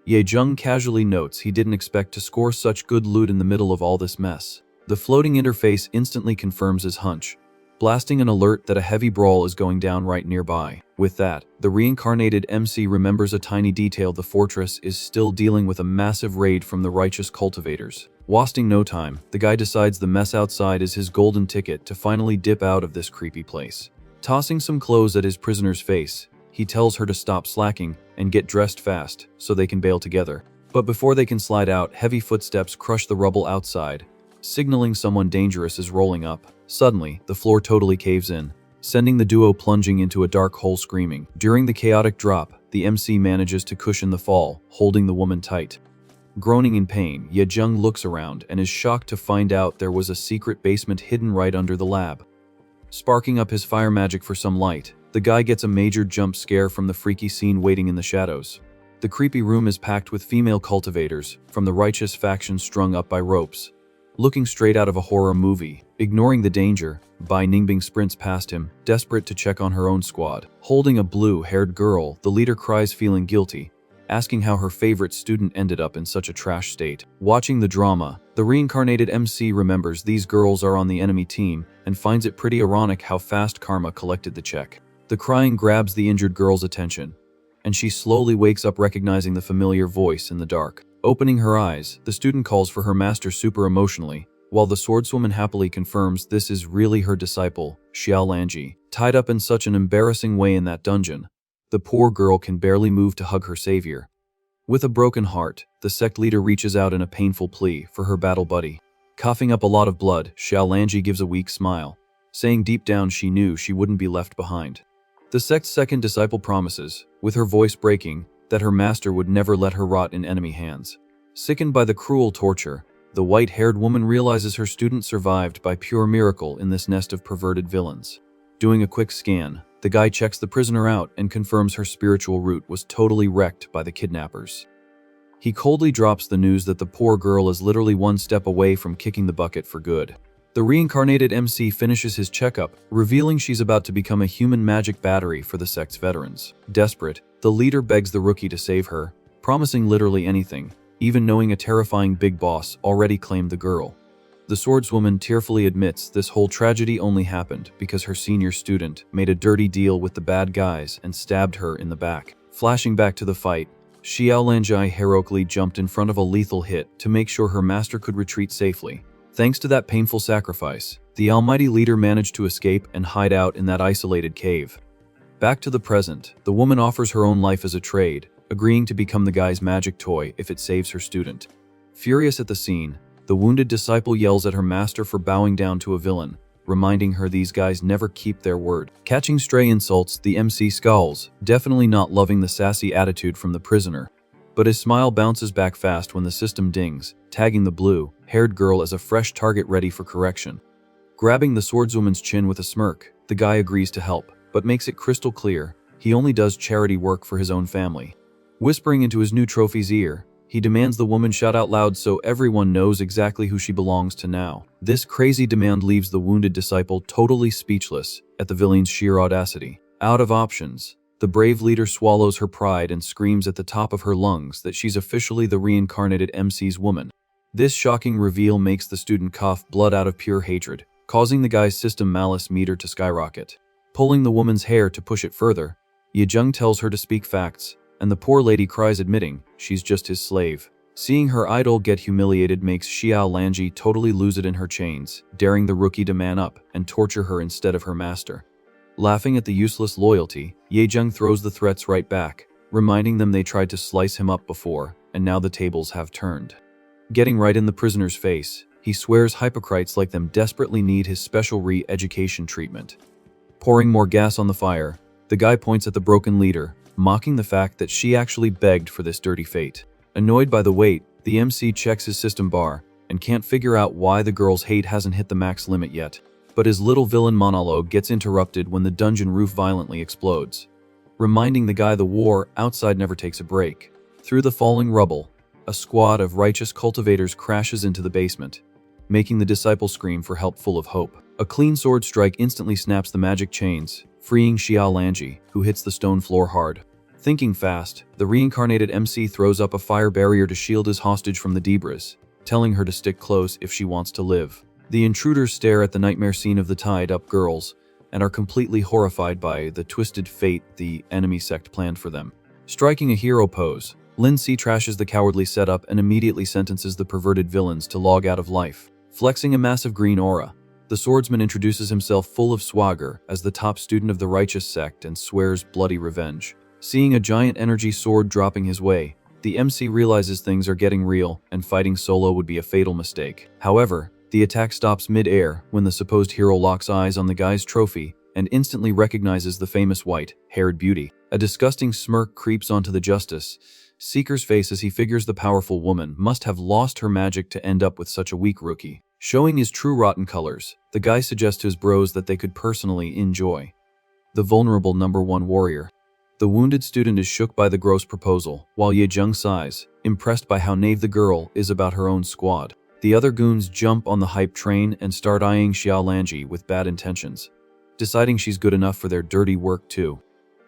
Yejung casually notes he didn't expect to score such good loot in the middle of all this mess. The floating interface instantly confirms his hunch, blasting an alert that a heavy brawl is going down right nearby. With that, the reincarnated MC remembers a tiny detail: the fortress is still dealing with a massive raid from the righteous cultivators. Wasting no time, the guy decides the mess outside is his golden ticket to finally dip out of this creepy place. Tossing some clothes at his prisoner's face, he tells her to stop slacking and get dressed fast so they can bail together. But before they can slide out, heavy footsteps crush the rubble outside, signaling someone dangerous is rolling up. Suddenly, the floor totally caves in, sending the duo plunging into a dark hole screaming. During the chaotic drop, the MC manages to cushion the fall, holding the woman tight. Groaning in pain, Yejung looks around and is shocked to find out there was a secret basement hidden right under the lab. Sparking up his fire magic for some light, the guy gets a major jump scare from the freaky scene waiting in the shadows. The creepy room is packed with female cultivators from the righteous faction strung up by ropes. Looking straight out of a horror movie, ignoring the danger, Bai Ningbing sprints past him, desperate to check on her own squad. Holding a blue-haired girl, the leader cries, feeling guilty, asking how her favorite student ended up in such a trash state. Watching the drama, the reincarnated MC remembers these girls are on the enemy team and finds it pretty ironic how fast Karma collected the check. The crying grabs the injured girl's attention, and she slowly wakes up, recognizing the familiar voice in the dark. Opening her eyes, the student calls for her master super emotionally, while the swordswoman happily confirms this is really her disciple, Xiaolanji. Tied up in such an embarrassing way in that dungeon, the poor girl can barely move to hug her savior. With a broken heart, the sect leader reaches out in a painful plea for her battle buddy. Coughing up a lot of blood, Xiaolanji gives a weak smile, saying deep down she knew she wouldn't be left behind. The sect's second disciple promises, with her voice breaking, that her master would never let her rot in enemy hands. Sickened by the cruel torture, the white-haired woman realizes her student survived by pure miracle in this nest of perverted villains. Doing a quick scan, the guy checks the prisoner out and confirms her spiritual route was totally wrecked by the kidnappers. He coldly drops the news that the poor girl is literally one step away from kicking the bucket for good. The reincarnated MC finishes his checkup, revealing she's about to become a human magic battery for the sect's veterans. Desperate, the leader begs the rookie to save her, promising literally anything, even knowing a terrifying big boss already claimed the girl. The swordswoman tearfully admits this whole tragedy only happened because her senior student made a dirty deal with the bad guys and stabbed her in the back. Flashing back to the fight, Xiaolanji heroically jumped in front of a lethal hit to make sure her master could retreat safely. Thanks to that painful sacrifice, the almighty leader managed to escape and hide out in that isolated cave. Back to the present, the woman offers her own life as a trade, agreeing to become the guy's magic toy if it saves her student. Furious at the scene, the wounded disciple yells at her master for bowing down to a villain, reminding her these guys never keep their word. Catching stray insults, the MC scowls, definitely not loving the sassy attitude from the prisoner. But his smile bounces back fast when the system dings, tagging the blue-haired girl as a fresh target ready for correction. Grabbing the swordswoman's chin with a smirk, the guy agrees to help, but makes it crystal clear he only does charity work for his own family. Whispering into his new trophy's ear, he demands the woman shout out loud so everyone knows exactly who she belongs to now. This crazy demand leaves the wounded disciple totally speechless at the villain's sheer audacity. Out of options, the brave leader swallows her pride and screams at the top of her lungs that she's officially the reincarnated MC's woman. This shocking reveal makes the student cough blood out of pure hatred, causing the guy's system malice meter to skyrocket. Pulling the woman's hair to push it further, Yejung tells her to speak facts, and the poor lady cries admitting she's just his slave. Seeing her idol get humiliated makes Xiaolanji totally lose it in her chains, daring the rookie to man up and torture her instead of her master. Laughing at the useless loyalty, Yejung throws the threats right back, reminding them they tried to slice him up before, and now the tables have turned. Getting right in the prisoner's face, he swears hypocrites like them desperately need his special re-education treatment. Pouring more gas on the fire, the guy points at the broken leader, mocking the fact that she actually begged for this dirty fate. Annoyed by the wait, the MC checks his system bar and can't figure out why the girl's hate hasn't hit the max limit yet. But his little villain monologue gets interrupted when the dungeon roof violently explodes, reminding the guy the war outside never takes a break. Through the falling rubble, a squad of righteous cultivators crashes into the basement, making the disciple scream for help full of hope. A clean sword strike instantly snaps the magic chains, freeing Xiaolanji, who hits the stone floor hard. Thinking fast, the reincarnated MC throws up a fire barrier to shield his hostage from the debris, telling her to stick close if she wants to live. The intruders stare at the nightmare scene of the tied-up girls and are completely horrified by the twisted fate the enemy sect planned for them. Striking a hero pose, Lin Si trashes the cowardly setup and immediately sentences the perverted villains to log out of life. Flexing a massive green aura, the swordsman introduces himself full of swagger as the top student of the righteous sect and swears bloody revenge. Seeing a giant energy sword dropping his way, the MC realizes things are getting real and fighting solo would be a fatal mistake. However, the attack stops mid-air when the supposed hero locks eyes on the guy's trophy and instantly recognizes the famous white-haired beauty. A disgusting smirk creeps onto the justice seeker's face as he figures the powerful woman must have lost her magic to end up with such a weak rookie. Showing his true rotten colors, the guy suggests to his bros that they could personally enjoy the vulnerable #1 warrior. The wounded student is shook by the gross proposal, while Yejung sighs, impressed by how naive the girl is about her own squad. The other goons jump on the hype train and start eyeing Xiaolanji with bad intentions, deciding she's good enough for their dirty work too.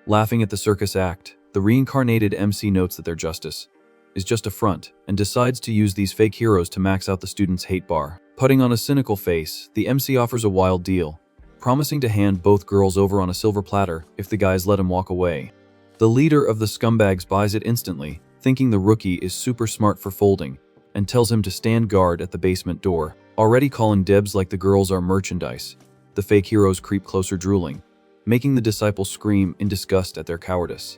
Laughing at the circus act, the reincarnated MC notes that their justice is just a front and decides to use these fake heroes to max out the student's hate bar. Putting on a cynical face, the MC offers a wild deal, promising to hand both girls over on a silver platter if the guys let him walk away. The leader of the scumbags buys it instantly, thinking the rookie is super smart for folding, and tells him to stand guard at the basement door. Already calling dibs like the girls are merchandise, the fake heroes creep closer drooling, making the disciple scream in disgust at their cowardice.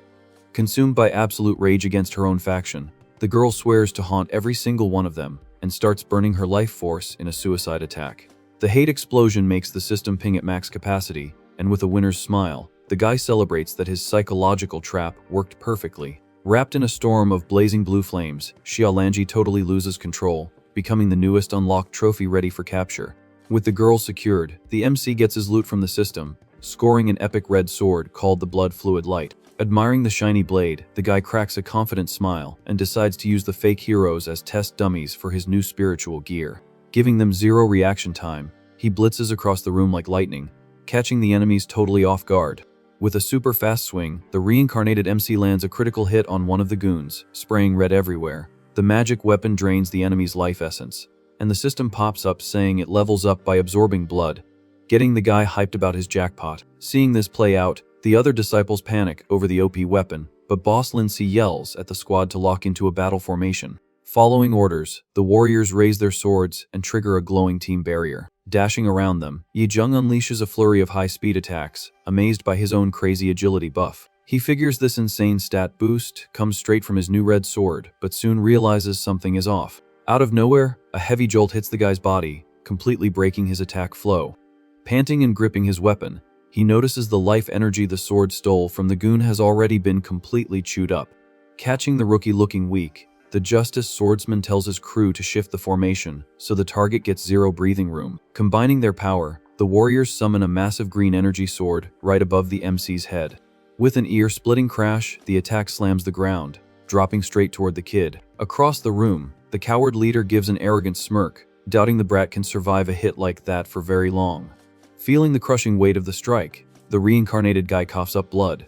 Consumed by absolute rage against her own faction, the girl swears to haunt every single one of them and starts burning her life force in a suicide attack. The hate explosion makes the system ping at max capacity, and with a winner's smile, The guy celebrates that his psychological trap worked perfectly. Wrapped in a storm of blazing blue flames, Xiaolanji totally loses control, becoming the newest unlocked trophy ready for capture. With the girl secured, the MC gets his loot from the system, scoring an epic red sword called the Blood Fluid Light. Admiring the shiny blade, the guy cracks a confident smile and decides to use the fake heroes as test dummies for his new spiritual gear. Giving them zero reaction time, he blitzes across the room like lightning, catching the enemies totally off guard. With a super fast swing, the reincarnated MC lands a critical hit on one of the goons, spraying red everywhere. The magic weapon drains the enemy's life essence, and the system pops up saying it levels up by absorbing blood, getting the guy hyped about his jackpot. Seeing this play out, the other disciples panic over the OP weapon, but Boss Lindsay yells at the squad to lock into a battle formation. Following orders, the warriors raise their swords and trigger a glowing team barrier. Dashing around them, Yijeng unleashes a flurry of high-speed attacks, amazed by his own crazy agility buff. He figures this insane stat boost comes straight from his new red sword, but soon realizes something is off. Out of nowhere, a heavy jolt hits the guy's body, completely breaking his attack flow. Panting and gripping his weapon, he notices the life energy the sword stole from the goon has already been completely chewed up. Catching the rookie looking weak, the Justice swordsman tells his crew to shift the formation so the target gets zero breathing room. Combining their power, the warriors summon a massive green energy sword right above the MC's head. With an ear-splitting crash, the attack slams the ground, dropping straight toward the kid. Across the room, the coward leader gives an arrogant smirk, doubting the brat can survive a hit like that for very long. Feeling the crushing weight of the strike, the reincarnated guy coughs up blood,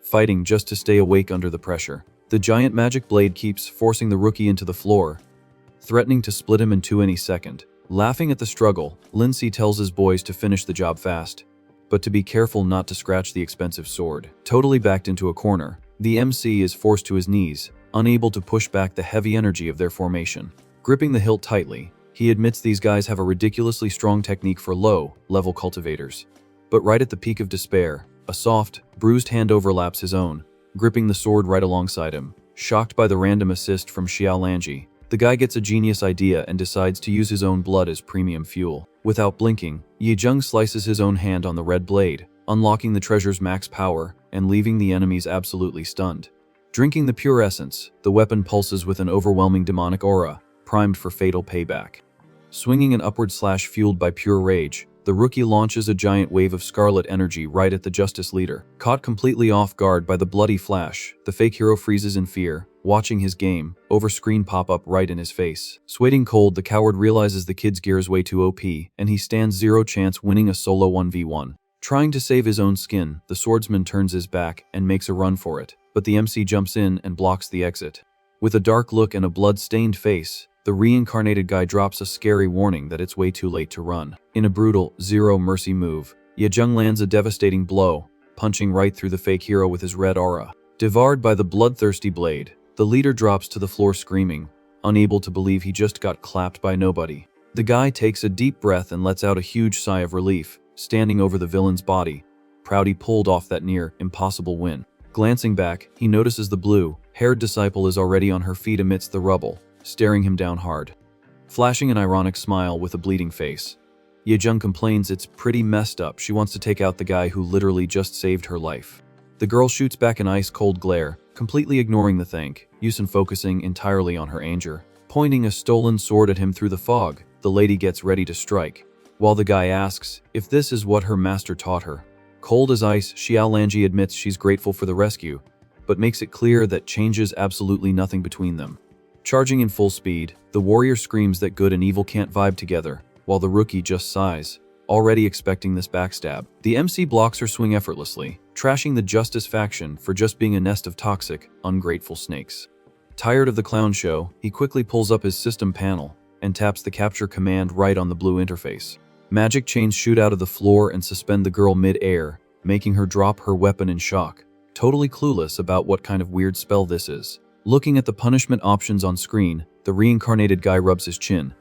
fighting just to stay awake under the pressure. The giant magic blade keeps forcing the rookie into the floor, threatening to split him in two any second. Laughing at the struggle, Lindsay tells his boys to finish the job fast, but to be careful not to scratch the expensive sword. Totally backed into a corner, the MC is forced to his knees, unable to push back the heavy energy of their formation. Gripping the hilt tightly, he admits these guys have a ridiculously strong technique for low-level cultivators. But right at the peak of despair, a soft, bruised hand overlaps his own, gripping the sword right alongside him. Shocked by the random assist from Xiaolanji, the guy gets a genius idea and decides to use his own blood as premium fuel. Without blinking, Yijeng slices his own hand on the red blade, unlocking the treasure's max power and leaving the enemies absolutely stunned. Drinking the pure essence, the weapon pulses with an overwhelming demonic aura, primed for fatal payback. Swinging an upward slash fueled by pure rage, the rookie launches a giant wave of scarlet energy right at the Justice leader. Caught completely off guard by the bloody flash, the fake hero freezes in fear, watching his game over screen pop up right in his face. Sweating cold, the coward realizes the kid's gear is way too OP, and he stands zero chance winning a solo 1v1. Trying to save his own skin, the swordsman turns his back and makes a run for it, but the MC jumps in and blocks the exit. With a dark look and a blood-stained face, the reincarnated guy drops a scary warning that it's way too late to run. In a brutal, zero-mercy move, Yijeng lands a devastating blow, punching right through the fake hero with his red aura. Devoured by the bloodthirsty blade, the leader drops to the floor screaming, unable to believe he just got clapped by nobody. The guy takes a deep breath and lets out a huge sigh of relief, standing over the villain's body, proud he pulled off that near-impossible win. Glancing back, he notices the blue-haired disciple is already on her feet amidst the rubble, staring him down hard. Flashing an ironic smile with a bleeding face, Yijeng complains it's pretty messed up. She wants to take out the guy who literally just saved her life. The girl shoots back an ice-cold glare, completely ignoring the thank use and focusing entirely on her anger. Pointing a stolen sword at him through the fog, the lady gets ready to strike, while the guy asks if this is what her master taught her. Cold as ice, Xiaolanji admits she's grateful for the rescue, but makes it clear that changes absolutely nothing between them. Charging in full speed, the warrior screams that good and evil can't vibe together, while the rookie just sighs, already expecting this backstab. The MC blocks her swing effortlessly, trashing the Justice faction for just being a nest of toxic, ungrateful snakes. Tired of the clown show, he quickly pulls up his system panel and taps the capture command right on the blue interface. Magic chains shoot out of the floor and suspend the girl mid-air, making her drop her weapon in shock, totally clueless about what kind of weird spell this is. Looking at the punishment options on screen, the reincarnated guy rubs his chin,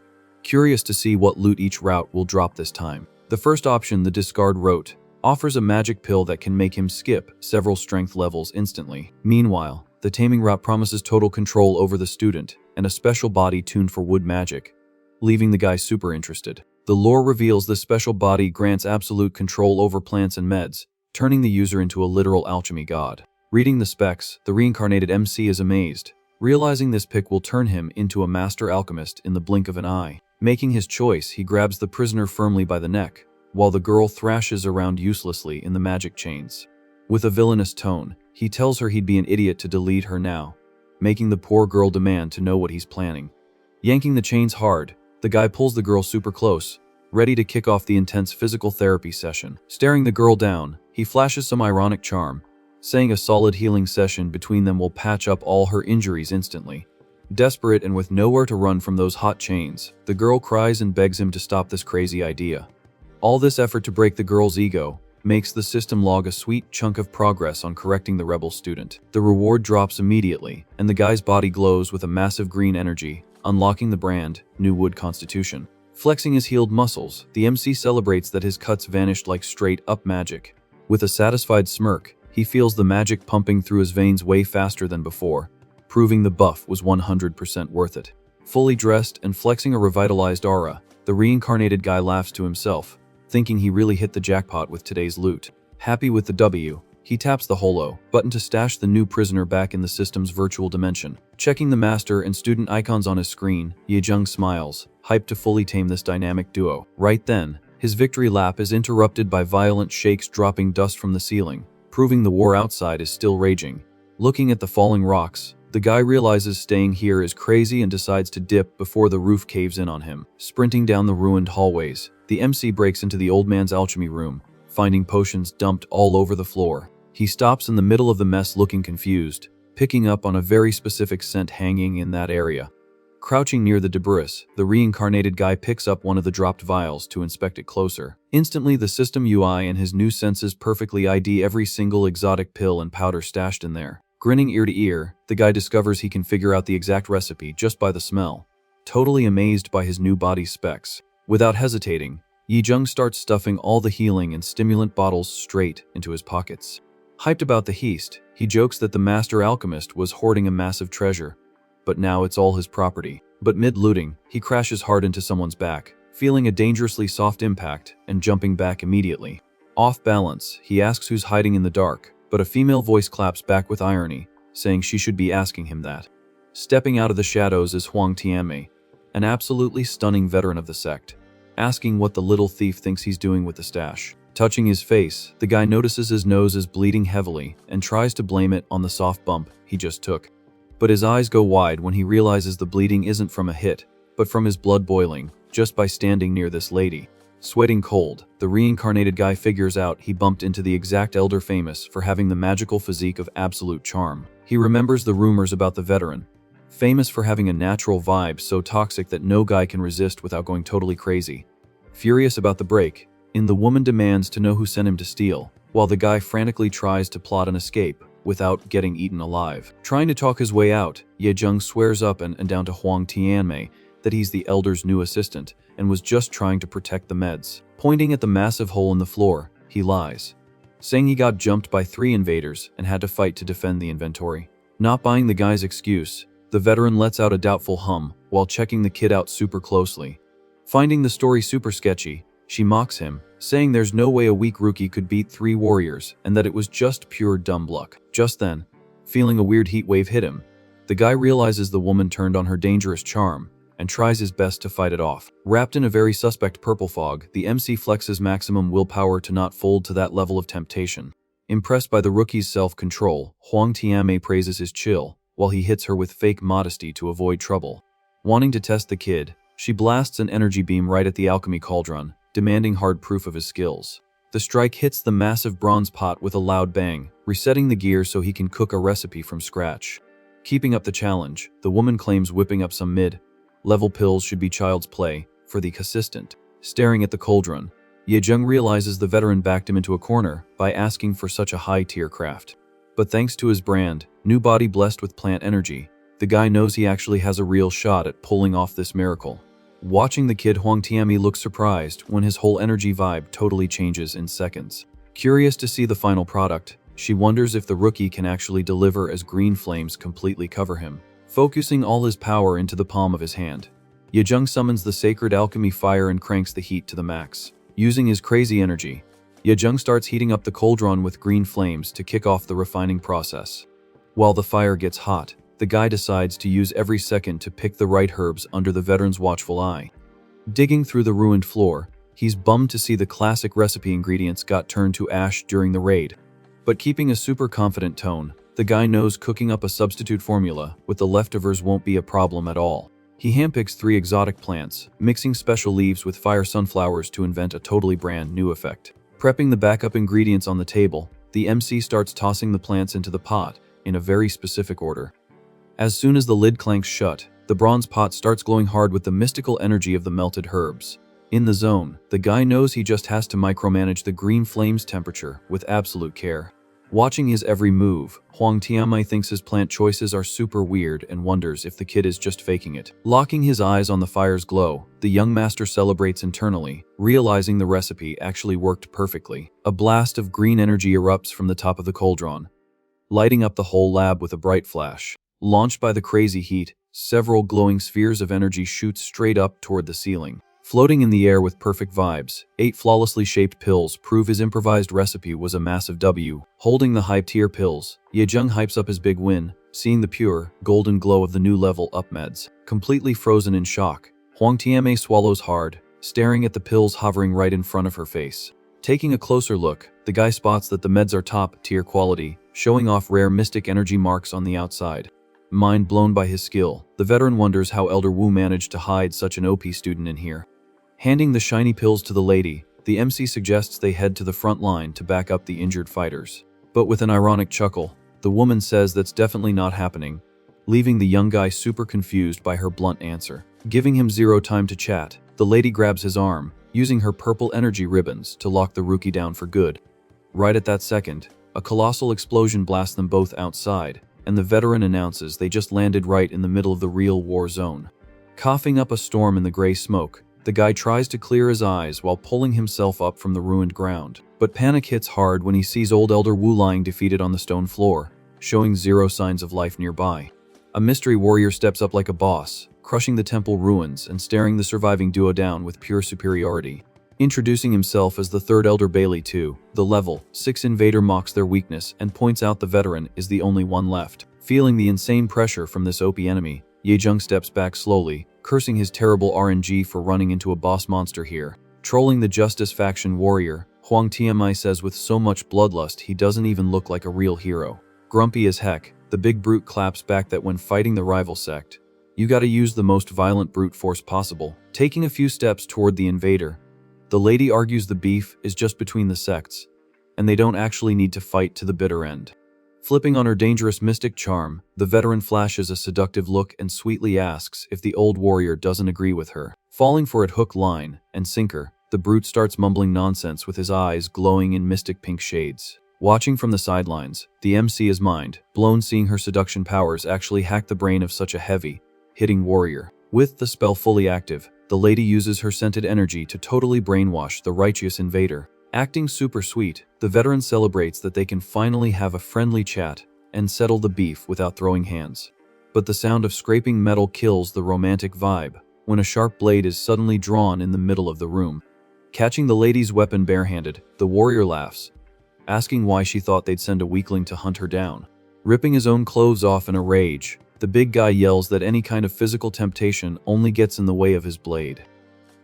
curious to see what loot each route will drop this time. The first option, the discard route, offers a magic pill that can make him skip several strength levels instantly. Meanwhile, the taming route promises total control over the student and a special body tuned for wood magic, leaving the guy super interested. The lore reveals this special body grants absolute control over plants and meds, turning the user into a literal alchemy god. Reading the specs, the reincarnated MC is amazed, realizing this pick will turn him into a master alchemist in the blink of an eye. Making his choice, he grabs the prisoner firmly by the neck, while the girl thrashes around uselessly in the magic chains. With a villainous tone, he tells her he'd be an idiot to delete her now, making the poor girl demand to know what he's planning. Yanking the chains hard, the guy pulls the girl super close, ready to kick off the intense physical therapy session. Staring the girl down, he flashes some ironic charm, saying a solid healing session between them will patch up all her injuries instantly. Desperate and with nowhere to run from those hot chains, the girl cries and begs him to stop this crazy idea. All this effort to break the girl's ego makes the system log a sweet chunk of progress on correcting the rebel student. The reward drops immediately, and the guy's body glows with a massive green energy, unlocking the brand, New Wood Constitution. Flexing his healed muscles, the MC celebrates that his cuts vanished like straight-up magic. With a satisfied smirk, he feels the magic pumping through his veins way faster than before, proving the buff was 100% worth it. Fully dressed and flexing a revitalized aura, the reincarnated guy laughs to himself, thinking he really hit the jackpot with today's loot. Happy with the W, he taps the holo button to stash the new prisoner back in the system's virtual dimension. Checking the master and student icons on his screen, Yejung smiles, hyped to fully tame this dynamic duo. Right then, his victory lap is interrupted by violent shakes dropping dust from the ceiling, proving the war outside is still raging. Looking at the falling rocks, the guy realizes staying here is crazy and decides to dip before the roof caves in on him. Sprinting down the ruined hallways, the MC breaks into the old man's alchemy room, finding potions dumped all over the floor. He stops in the middle of the mess looking confused, picking up on a very specific scent hanging in that area. Crouching near the debris, the reincarnated guy picks up one of the dropped vials to inspect it closer. Instantly, the system UI and his new senses perfectly ID every single exotic pill and powder stashed in there. Grinning ear to ear, the guy discovers he can figure out the exact recipe just by the smell. Totally amazed by his new body specs, without hesitating, Yejung starts stuffing all the healing and stimulant bottles straight into his pockets. Hyped about the heist, he jokes that the master alchemist was hoarding a massive treasure, but now it's all his property. But mid-looting, he crashes hard into someone's back, feeling a dangerously soft impact and jumping back immediately. Off balance, he asks who's hiding in the dark, but a female voice claps back with irony, saying she should be asking him that. Stepping out of the shadows is Huang Tianmei, an absolutely stunning veteran of the sect, asking what the little thief thinks he's doing with the stash. Touching his face, the guy notices his nose is bleeding heavily and tries to blame it on the soft bump he just took. But his eyes go wide when he realizes the bleeding isn't from a hit, but from his blood boiling, just by standing near this lady. Sweating cold, the reincarnated guy figures out he bumped into the exact elder famous for having the magical physique of absolute charm. He remembers the rumors about the veteran, famous for having a natural vibe so toxic that no guy can resist without going totally crazy. Furious about the break, the woman demands to know who sent him to steal, while the guy frantically tries to plot an escape without getting eaten alive. Trying to talk his way out, Yejung swears up and down to Huang Tianmei that he's the elder's new assistant and was just trying to protect the meds. Pointing at the massive hole in the floor, he lies, saying he got jumped by 3 invaders and had to fight to defend the inventory. Not buying the guy's excuse, the veteran lets out a doubtful hum while checking the kid out super closely. Finding the story super sketchy, she mocks him, saying there's no way a weak rookie could beat 3 warriors and that it was just pure dumb luck. Just then, feeling a weird heat wave hit him, the guy realizes the woman turned on her dangerous charm and tries his best to fight it off. Wrapped in a very suspect purple fog, the MC flexes maximum willpower to not fold to that level of temptation. Impressed by the rookie's self-control, Huang Tianmei praises his chill, while he hits her with fake modesty to avoid trouble. Wanting to test the kid, she blasts an energy beam right at the alchemy cauldron, demanding hard proof of his skills. The strike hits the massive bronze pot with a loud bang, resetting the gear so he can cook a recipe from scratch. Keeping up the challenge, the woman claims whipping up some mid-level pills should be child's play for the assistant. Staring at the cauldron, Yejung realizes the veteran backed him into a corner by asking for such a high-tier craft. But thanks to his brand, new body blessed with plant energy, the guy knows he actually has a real shot at pulling off this miracle. Watching the kid, Huang Tianmei looks surprised when his whole energy vibe totally changes in seconds. Curious to see the final product, she wonders if the rookie can actually deliver as green flames completely cover him. Focusing all his power into the palm of his hand, Yejung summons the sacred alchemy fire and cranks the heat to the max. Using his crazy energy, Yejung starts heating up the cauldron with green flames to kick off the refining process. While the fire gets hot, the guy decides to use every second to pick the right herbs under the veteran's watchful eye. Digging through the ruined floor, he's bummed to see the classic recipe ingredients got turned to ash during the raid. But keeping a super confident tone, the guy knows cooking up a substitute formula with the leftovers won't be a problem at all. He handpicks 3 exotic plants, mixing special leaves with fire sunflowers to invent a totally brand new effect. Prepping the backup ingredients on the table, the MC starts tossing the plants into the pot in a very specific order. As soon as the lid clanks shut, the bronze pot starts glowing hard with the mystical energy of the melted herbs. In the zone, the guy knows he just has to micromanage the green flame's temperature with absolute care. Watching his every move, Huang Tianmai thinks his plant choices are super weird and wonders if the kid is just faking it. Locking his eyes on the fire's glow, the young master celebrates internally, realizing the recipe actually worked perfectly. A blast of green energy erupts from the top of the cauldron, lighting up the whole lab with a bright flash. Launched by the crazy heat, several glowing spheres of energy shoot straight up toward the ceiling. Floating in the air with perfect vibes, 8 flawlessly shaped pills prove his improvised recipe was a massive W. Holding the hype-tier pills, Yejung hypes up his big win, seeing the pure, golden glow of the new level up meds. Completely frozen in shock, Huang Tianmai swallows hard, staring at the pills hovering right in front of her face. Taking a closer look, the guy spots that the meds are top-tier quality, showing off rare mystic energy marks on the outside. Mind blown by his skill, the veteran wonders how Elder Wu managed to hide such an OP student in here. Handing the shiny pills to the lady, the MC suggests they head to the front line to back up the injured fighters. But with an ironic chuckle, the woman says that's definitely not happening, leaving the young guy super confused by her blunt answer. Giving him zero time to chat, the lady grabs his arm, using her purple energy ribbons to lock the rookie down for good. Right at that second, a colossal explosion blasts them both outside, and the veteran announces they just landed right in the middle of the real war zone. Coughing up a storm in the gray smoke, the guy tries to clear his eyes while pulling himself up from the ruined ground. But panic hits hard when he sees old Elder Wu lying defeated on the stone floor, showing zero signs of life nearby. A mystery warrior steps up like a boss, crushing the temple ruins and staring the surviving duo down with pure superiority. Introducing himself as the third Elder Bailey too, the level 6 invader mocks their weakness and points out the veteran is the only one left. Feeling the insane pressure from this OP enemy, Yejung steps back slowly, cursing his terrible RNG for running into a boss monster here. Trolling the Justice faction warrior, Huang Tianmai says with so much bloodlust he doesn't even look like a real hero. Grumpy as heck, the big brute claps back that when fighting the rival sect, you gotta use the most violent brute force possible. Taking a few steps toward the invader, the lady argues the beef is just between the sects, and they don't actually need to fight to the bitter end. Flipping on her dangerous mystic charm, the veteran flashes a seductive look and sweetly asks if the old warrior doesn't agree with her. Falling for it hook, line, and sinker, the brute starts mumbling nonsense with his eyes glowing in mystic pink shades. Watching from the sidelines, the MC is mind blown seeing her seduction powers actually hack the brain of such a heavy, hitting warrior. With the spell fully active, the lady uses her scented energy to totally brainwash the righteous invader. Acting super sweet, the veteran celebrates that they can finally have a friendly chat and settle the beef without throwing hands. But the sound of scraping metal kills the romantic vibe when a sharp blade is suddenly drawn in the middle of the room. Catching the lady's weapon barehanded, the warrior laughs, asking why she thought they'd send a weakling to hunt her down. Ripping his own clothes off in a rage, the big guy yells that any kind of physical temptation only gets in the way of his blade.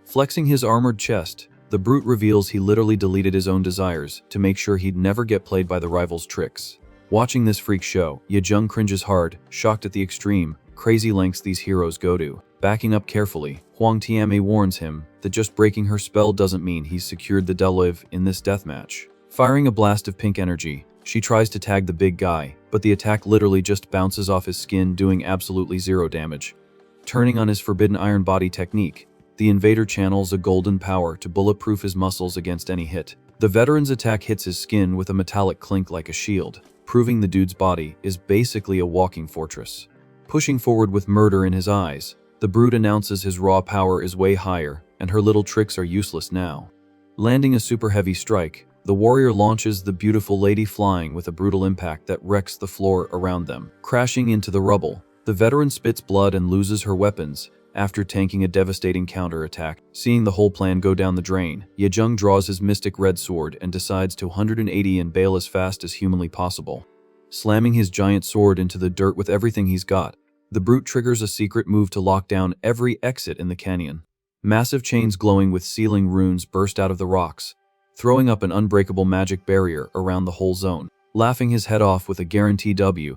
Flexing his armored chest, the brute reveals he literally deleted his own desires to make sure he'd never get played by the rival's tricks. Watching this freak show, Yejung cringes hard, shocked at the extreme, crazy lengths these heroes go to. Backing up carefully, Huang Tianmai warns him that just breaking her spell doesn't mean he's secured the Deliv in this deathmatch. Firing a blast of pink energy, she tries to tag the big guy, but the attack literally just bounces off his skin, doing absolutely zero damage. Turning on his forbidden iron body technique, the invader channels a golden power to bulletproof his muscles against any hit. The veteran's attack hits his skin with a metallic clink like a shield, proving the dude's body is basically a walking fortress. Pushing forward with murder in his eyes, the brute announces his raw power is way higher, and her little tricks are useless now. Landing a super heavy strike, the warrior launches the beautiful lady flying with a brutal impact that wrecks the floor around them. Crashing into the rubble, the veteran spits blood and loses her weapons, After tanking a devastating counterattack, seeing the whole plan go down the drain, Yejung draws his mystic red sword and decides to 180 and bail as fast as humanly possible. Slamming his giant sword into the dirt with everything he's got, the brute triggers a secret move to lock down every exit in the canyon. Massive chains glowing with sealing runes burst out of the rocks, throwing up an unbreakable magic barrier around the whole zone. Laughing his head off with a guarantee W,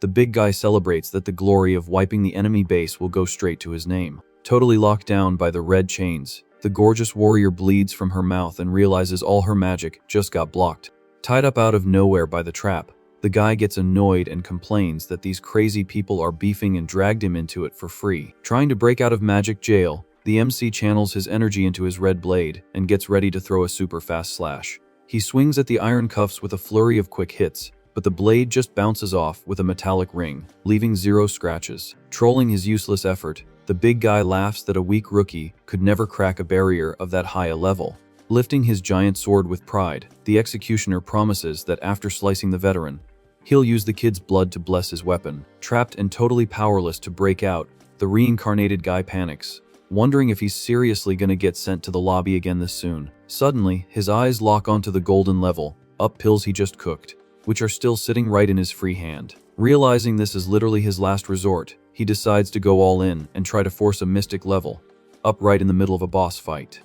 the big guy celebrates that the glory of wiping the enemy base will go straight to his name. Totally locked down by the red chains, the gorgeous warrior bleeds from her mouth and realizes all her magic just got blocked. Tied up out of nowhere by the trap, the guy gets annoyed and complains that these crazy people are beefing and dragged him into it for free. Trying to break out of magic jail, the MC channels his energy into his red blade and gets ready to throw a super fast slash. He swings at the iron cuffs with a flurry of quick hits, but the blade just bounces off with a metallic ring, leaving 0 scratches. Trolling his useless effort, the big guy laughs that a weak rookie could never crack a barrier of that high a level. Lifting his giant sword with pride, the executioner promises that after slicing the veteran, he'll use the kid's blood to bless his weapon. Trapped and totally powerless to break out, the reincarnated guy panics, wondering if he's seriously gonna get sent to the lobby again this soon. Suddenly, his eyes lock onto the golden level up pills he just cooked, which are still sitting right in his free hand. Realizing this is literally his last resort, he decides to go all in and try to force a mystic level up right in the middle of a boss fight.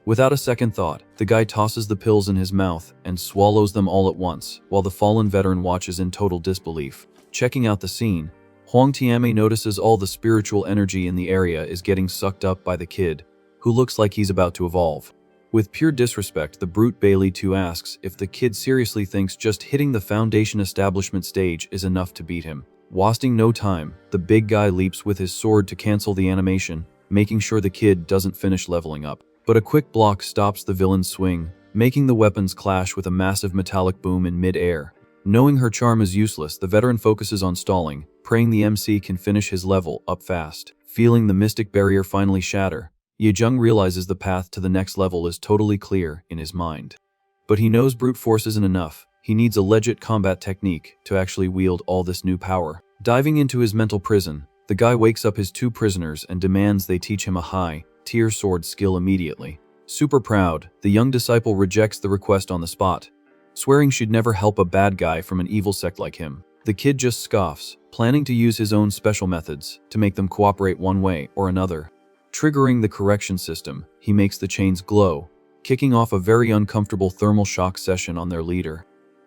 Without a second thought, the guy tosses the pills in his mouth and swallows them all at once, while the fallen veteran watches in total disbelief. Checking out the scene, Huang Tianmei notices all the spiritual energy in the area is getting sucked up by the kid, who looks like he's about to evolve. With pure disrespect, the brute Bailey too asks if the kid seriously thinks just hitting the foundation establishment stage is enough to beat him. Wasting no time, the big guy leaps with his sword to cancel the animation, making sure the kid doesn't finish leveling up. But a quick block stops the villain's swing, making the weapons clash with a massive metallic boom in mid-air. Knowing her charm is useless, the veteran focuses on stalling, praying the MC can finish his level up fast. Feeling the mystic barrier finally shatter, Yejung realizes the path to the next level is totally clear in his mind. But he knows brute force isn't enough. He needs a legit combat technique to actually wield all this new power. Diving into his mental prison, the guy wakes up his 2 prisoners and demands they teach him a high-tier sword skill immediately. Super proud, the young disciple rejects the request on the spot, swearing she'd never help a bad guy from an evil sect like him. The kid just scoffs, planning to use his own special methods to make them cooperate one way or another. Triggering the correction system, he makes the chains glow, kicking off a very uncomfortable thermal shock session on their leader.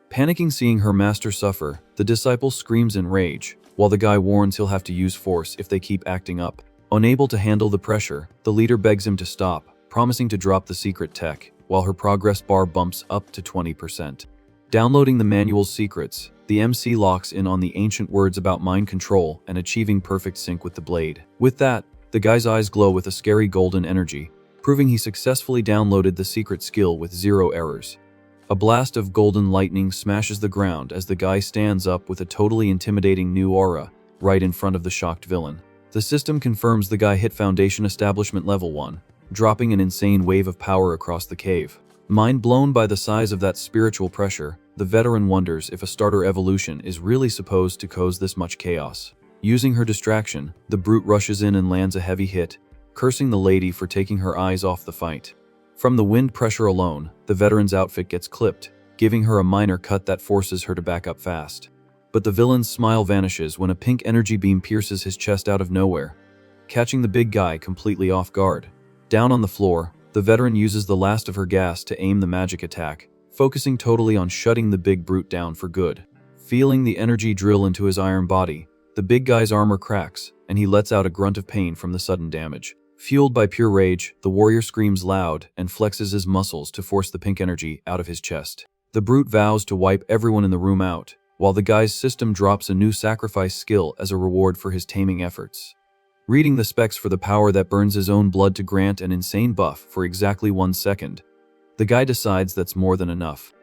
Panicking seeing her master suffer, the disciple screams in rage, while the guy warns he'll have to use force if they keep acting up. Unable to handle the pressure, the leader begs him to stop, promising to drop the secret tech, while her progress bar bumps up to 20%. Downloading the manual's secrets, the MC locks in on the ancient words about mind control and achieving perfect sync with the blade. With that, the guy's eyes glow with a scary golden energy, proving he successfully downloaded the secret skill with 0 errors. A blast of golden lightning smashes the ground as the guy stands up with a totally intimidating new aura right in front of the shocked villain. The system confirms the guy hit Foundation Establishment Level 1, dropping an insane wave of power across the cave. Mind blown by the size of that spiritual pressure, the veteran wonders if a starter evolution is really supposed to cause this much chaos. Using her distraction, the brute rushes in and lands a heavy hit, cursing the lady for taking her eyes off the fight. From the wind pressure alone, the veteran's outfit gets clipped, giving her a minor cut that forces her to back up fast. But the villain's smile vanishes when a pink energy beam pierces his chest out of nowhere, catching the big guy completely off guard. Down on the floor, the veteran uses the last of her gas to aim the magic attack, focusing totally on shutting the big brute down for good. Feeling the energy drill into his iron body, the big guy's armor cracks, and he lets out a grunt of pain from the sudden damage. Fueled by pure rage, the warrior screams loud and flexes his muscles to force the pink energy out of his chest. The brute vows to wipe everyone in the room out, while the guy's system drops a new sacrifice skill as a reward for his taming efforts. Reading the specs for the power that burns his own blood to grant an insane buff for exactly 1 second, the guy decides that's more than enough.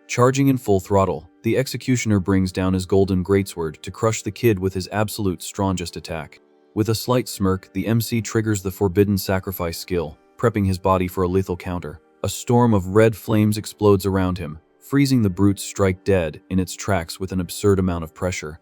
Charging in full throttle, the executioner brings down his golden greatsword to crush the kid with his absolute strongest attack. With a slight smirk, the MC triggers the forbidden sacrifice skill, prepping his body for a lethal counter. A storm of red flames explodes around him, freezing the brute's strike dead in its tracks with an absurd amount of pressure.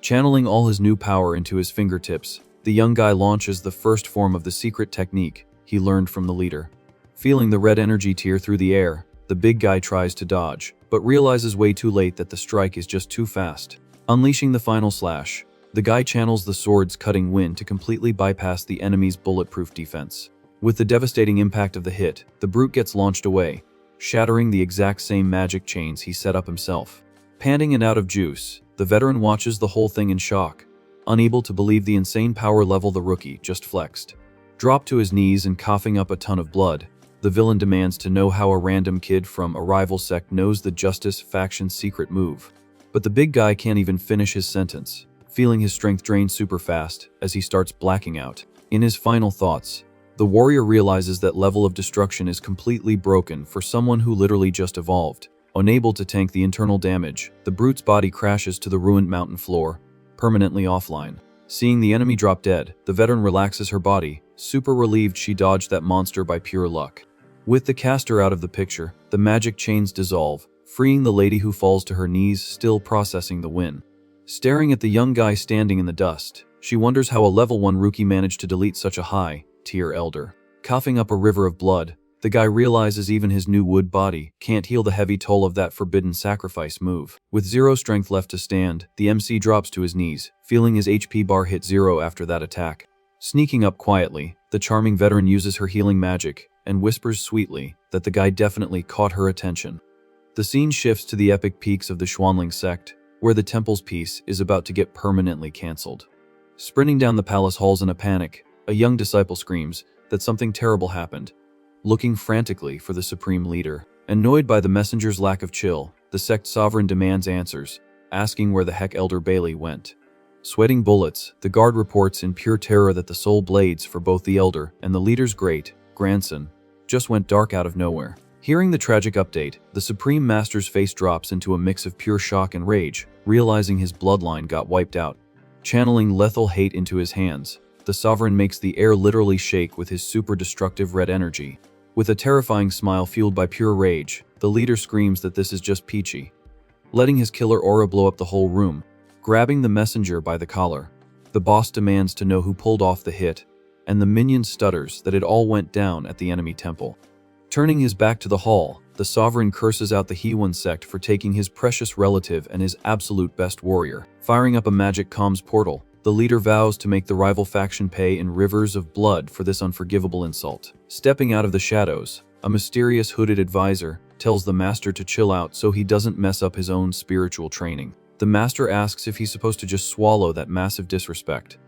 Channeling all his new power into his fingertips, the young guy launches the first form of the secret technique he learned from the leader. Feeling the red energy tear through the air, the big guy tries to dodge, but realizes way too late that the strike is just too fast. Unleashing the final slash, the guy channels the sword's cutting wind to completely bypass the enemy's bulletproof defense. With the devastating impact of the hit, the brute gets launched away, shattering the exact same magic chains he set up himself. Panting and out of juice, the veteran watches the whole thing in shock, unable to believe the insane power level the rookie just flexed. Dropped to his knees and coughing up a ton of blood, the villain demands to know how a random kid from a rival sect knows the Justice faction's secret move. But the big guy can't even finish his sentence, feeling his strength drain super fast as he starts blacking out. In his final thoughts, the warrior realizes that level of destruction is completely broken for someone who literally just evolved. Unable to tank the internal damage, the brute's body crashes to the ruined mountain floor, permanently offline. Seeing the enemy drop dead, the veteran relaxes her body, super relieved she dodged that monster by pure luck. With the caster out of the picture, the magic chains dissolve, freeing the lady who falls to her knees, still processing the win. Staring at the young guy standing in the dust, she wonders how a level 1 rookie managed to delete such a high-tier elder. Coughing up a river of blood, the guy realizes even his new wood body can't heal the heavy toll of that forbidden sacrifice move. With zero strength left to stand, the MC drops to his knees, feeling his HP bar hit 0 after that attack. Sneaking up quietly, the charming veteran uses her healing magic and whispers sweetly that the guy definitely caught her attention. The scene shifts to the epic peaks of the Xuanling sect, where the temple's peace is about to get permanently cancelled. Sprinting down the palace halls in a panic, a young disciple screams that something terrible happened. Looking frantically for the supreme leader. Annoyed by the messenger's lack of chill, the sect sovereign demands answers, asking where the heck Elder Bailey went. Sweating bullets, the guard reports in pure terror that the soul blades for both the elder and the leader's great-grandson just went dark out of nowhere. Hearing the tragic update, the Supreme Master's face drops into a mix of pure shock and rage, realizing his bloodline got wiped out. Channeling lethal hate into his hands, the Sovereign makes the air literally shake with his super destructive red energy. With a terrifying smile fueled by pure rage, the leader screams that this is just peachy, letting his killer aura blow up the whole room. Grabbing the messenger by the collar, the boss demands to know who pulled off the hit, and the minion stutters that it all went down at the enemy temple. Turning his back to the hall, the Sovereign curses out the Hewan sect for taking his precious relative and his absolute best warrior. Firing up a magic comms portal, the leader vows to make the rival faction pay in rivers of blood for this unforgivable insult. Stepping out of the shadows, a mysterious hooded advisor tells the master to chill out so he doesn't mess up his own spiritual training. The master asks if he's supposed to just swallow that massive disrespect,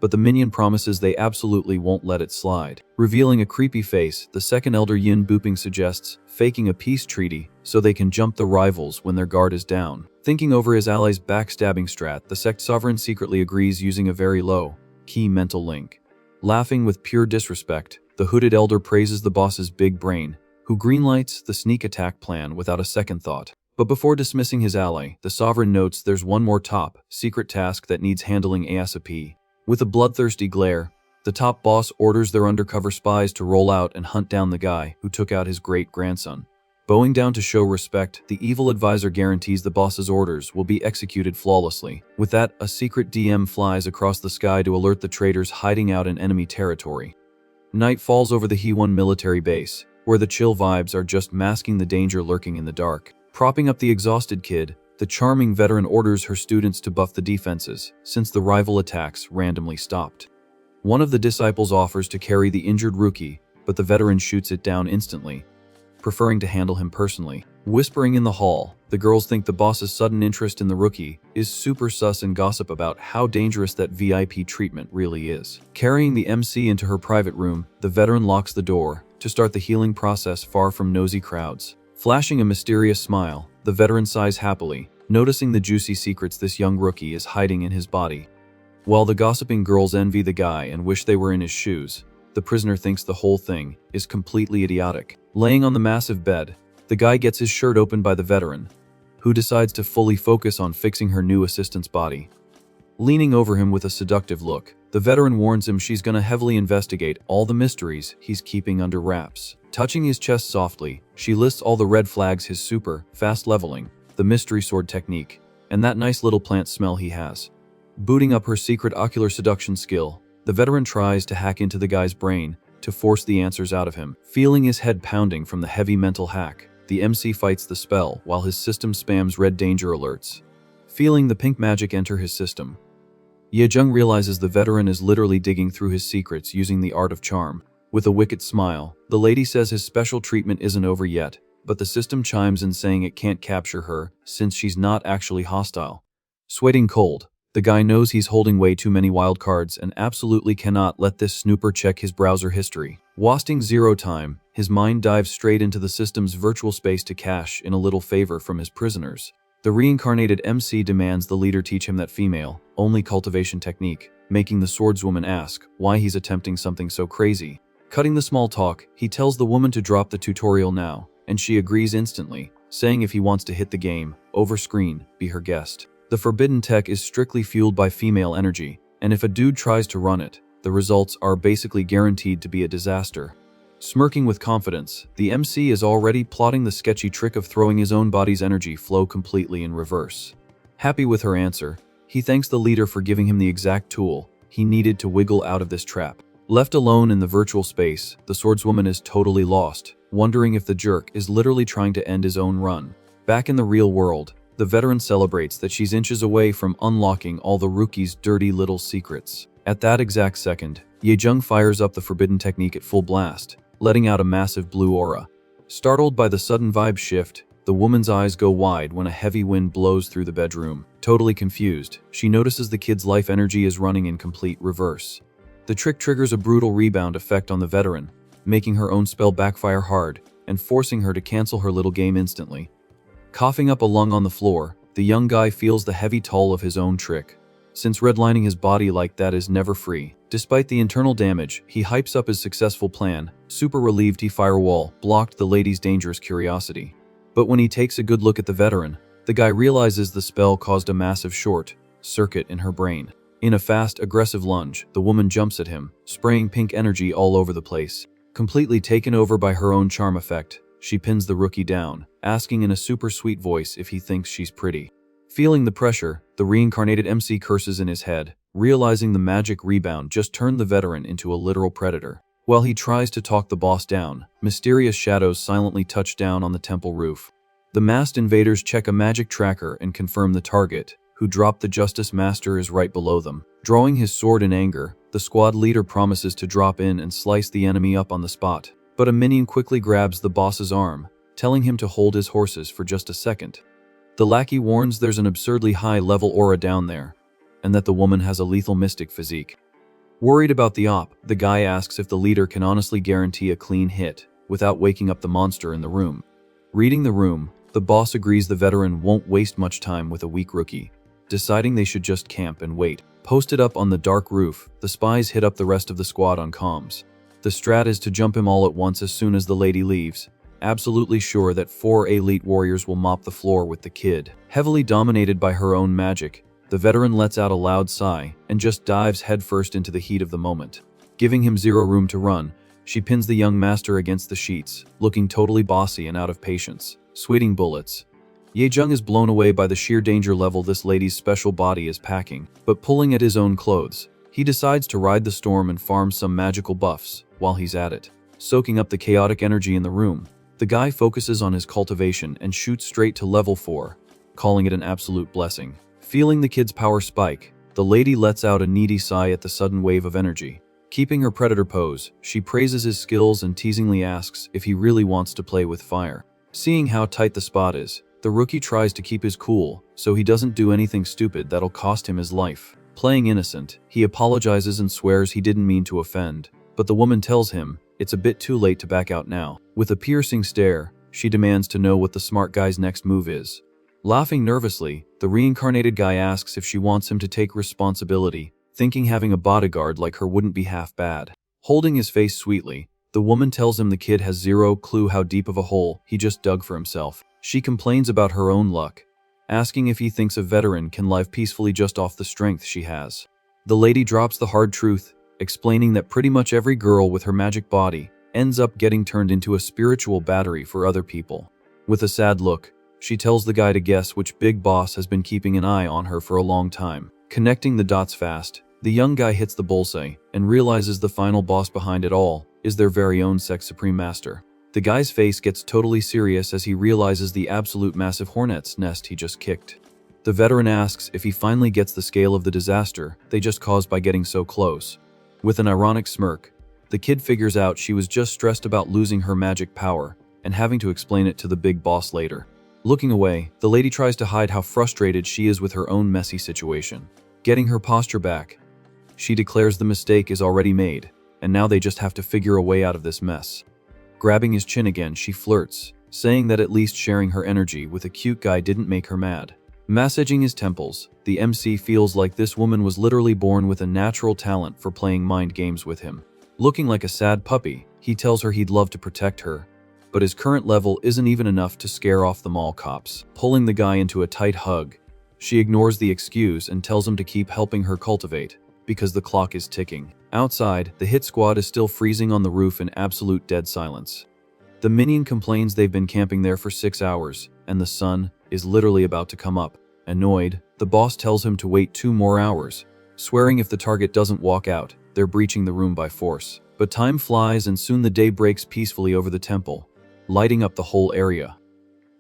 but the minion promises they absolutely won't let it slide. Revealing a creepy face, the second elder Yin Booping suggests faking a peace treaty so they can jump the rivals when their guard is down. Thinking over his ally's backstabbing strat, the sect sovereign secretly agrees using a very low-key mental link. Laughing with pure disrespect, the hooded elder praises the boss's big brain, who greenlights the sneak attack plan without a second thought. But before dismissing his ally, the sovereign notes there's one more top-secret task that needs handling ASAP. With a bloodthirsty glare, the top boss orders their undercover spies to roll out and hunt down the guy who took out his great-grandson. Bowing down to show respect, the evil advisor guarantees the boss's orders will be executed flawlessly. With that, a secret DM flies across the sky to alert the traitors hiding out in enemy territory. Night falls over the He-1 military base, where the chill vibes are just masking the danger lurking in the dark. Propping up the exhausted kid, the charming veteran orders her students to buff the defenses, since the rival attacks randomly stopped. One of the disciples offers to carry the injured rookie, but the veteran shoots it down instantly, preferring to handle him personally. Whispering in the hall, the girls think the boss's sudden interest in the rookie is super sus and gossip about how dangerous that VIP treatment really is. Carrying the MC into her private room, the veteran locks the door to start the healing process far from nosy crowds. Flashing a mysterious smile, the veteran sighs happily, noticing the juicy secrets this young rookie is hiding in his body. While the gossiping girls envy the guy and wish they were in his shoes, the prisoner thinks the whole thing is completely idiotic. Laying on the massive bed, the guy gets his shirt opened by the veteran, who decides to fully focus on fixing her new assistant's body. Leaning over him with a seductive look, the veteran warns him she's gonna heavily investigate all the mysteries he's keeping under wraps. Touching his chest softly, she lists all the red flags: his super fast leveling, the mystery sword technique, and that nice little plant smell he has. Booting up her secret ocular seduction skill, The veteran tries to hack into the guy's brain to force the answers out of him. Feeling his head pounding from the heavy mental hack, the MC fights the spell while his system spams red danger alerts. Feeling the pink magic enter his system, Yejung realizes the veteran is literally digging through his secrets using the art of charm. With a wicked smile, the lady says his special treatment isn't over yet, but the system chimes in saying it can't capture her since she's not actually hostile. Sweating cold, the guy knows he's holding way too many wild cards and absolutely cannot let this snooper check his browser history. Wasting zero time, his mind dives straight into the system's virtual space to cash in a little favor from his prisoners. The reincarnated MC demands the leader teach him that female-only cultivation technique, making the swordswoman ask why he's attempting something so crazy. Cutting the small talk, he tells the woman to drop the tutorial now, and she agrees instantly, saying if he wants to hit the game, over screen, be her guest. The forbidden tech is strictly fueled by female energy, and if a dude tries to run it, the results are basically guaranteed to be a disaster. Smirking with confidence, the MC is already plotting the sketchy trick of throwing his own body's energy flow completely in reverse. Happy with her answer, he thanks the leader for giving him the exact tool he needed to wiggle out of this trap. Left alone in the virtual space, the swordswoman is totally lost, wondering if the jerk is literally trying to end his own run. Back in the real world, the veteran celebrates that she's inches away from unlocking all the rookie's dirty little secrets. At that exact second, Yejung fires up the forbidden technique at full blast, letting out a massive blue aura. Startled by the sudden vibe shift, the woman's eyes go wide when a heavy wind blows through the bedroom. Totally confused, she notices the kid's life energy is running in complete reverse. The trick triggers a brutal rebound effect on the veteran, making her own spell backfire hard and forcing her to cancel her little game instantly. Coughing up a lung on the floor, the young guy feels the heavy toll of his own trick, since redlining his body like that is never free. Despite the internal damage, he hypes up his successful plan, super relieved he firewall blocked the lady's dangerous curiosity. But when he takes a good look at the veteran, the guy realizes the spell caused a massive short circuit in her brain. In a fast, aggressive lunge, the woman jumps at him, spraying pink energy all over the place. Completely taken over by her own charm effect, she pins the rookie down, asking in a super sweet voice if he thinks she's pretty. Feeling the pressure, the reincarnated MC curses in his head, realizing the magic rebound just turned the veteran into a literal predator. While he tries to talk the boss down, mysterious shadows silently touch down on the temple roof. The masked invaders check a magic tracker and confirm the target, who dropped the Justice Master, is right below them. Drawing his sword in anger, the squad leader promises to drop in and slice the enemy up on the spot. But a minion quickly grabs the boss's arm, telling him to hold his horses for just a second. The lackey warns there's an absurdly high-level aura down there, and that the woman has a lethal mystic physique. Worried about the op, the guy asks if the leader can honestly guarantee a clean hit without waking up the monster in the room. Reading the room, the boss agrees the veteran won't waste much time with a weak rookie, deciding they should just camp and wait. Posted up on the dark roof, the spies hit up the rest of the squad on comms. The strat is to jump him all at once as soon as the lady leaves, absolutely sure that 4 elite warriors will mop the floor with the kid. Heavily dominated by her own magic, the veteran lets out a loud sigh and just dives headfirst into the heat of the moment. Giving him zero room to run, she pins the young master against the sheets, looking totally bossy and out of patience, sweating bullets. Yejung is blown away by the sheer danger level this lady's special body is packing, but pulling at his own clothes, he decides to ride the storm and farm some magical buffs while he's at it. Soaking up the chaotic energy in the room, the guy focuses on his cultivation and shoots straight to level 4, calling it an absolute blessing. Feeling the kid's power spike, the lady lets out a needy sigh at the sudden wave of energy. Keeping her predator pose, she praises his skills and teasingly asks if he really wants to play with fire. Seeing how tight the spot is, the rookie tries to keep his cool so he doesn't do anything stupid that'll cost him his life. Playing innocent, he apologizes and swears he didn't mean to offend, but the woman tells him it's a bit too late to back out now. With a piercing stare, she demands to know what the smart guy's next move is. Laughing nervously, the reincarnated guy asks if she wants him to take responsibility, thinking having a bodyguard like her wouldn't be half bad. Holding his face sweetly, the woman tells him the kid has zero clue how deep of a hole he just dug for himself. She complains about her own luck, asking if he thinks a veteran can live peacefully just off the strength she has. The lady drops the hard truth, explaining that pretty much every girl with her magic body ends up getting turned into a spiritual battery for other people. With a sad look, she tells the guy to guess which big boss has been keeping an eye on her for a long time. Connecting the dots fast, The young guy hits the bullseye and realizes the final boss behind it all is their very own Sex Supreme Master. The guy's face gets totally serious as he realizes the absolute massive hornet's nest he just kicked. The veteran asks if he finally gets the scale of the disaster they just caused by getting so close. With an ironic smirk, the kid figures out she was just stressed about losing her magic power and having to explain it to the big boss later. Looking away, the lady tries to hide how frustrated she is with her own messy situation. Getting her posture back, she declares the mistake is already made, and now they just have to figure a way out of this mess. Grabbing his chin again, she flirts, saying that at least sharing her energy with a cute guy didn't make her mad. Massaging his temples, the MC feels like this woman was literally born with a natural talent for playing mind games with him. Looking like a sad puppy, he tells her he'd love to protect her, but his current level isn't even enough to scare off the mall cops. Pulling the guy into a tight hug, she ignores the excuse and tells him to keep helping her cultivate, because the clock is ticking. Outside, the hit squad is still freezing on the roof in absolute dead silence. The minion complains they've been camping there for 6 hours, and the sun is literally about to come up. Annoyed, the boss tells him to wait 2 more hours, swearing if the target doesn't walk out, they're breaching the room by force. But time flies and soon the day breaks peacefully over the temple, lighting up the whole area.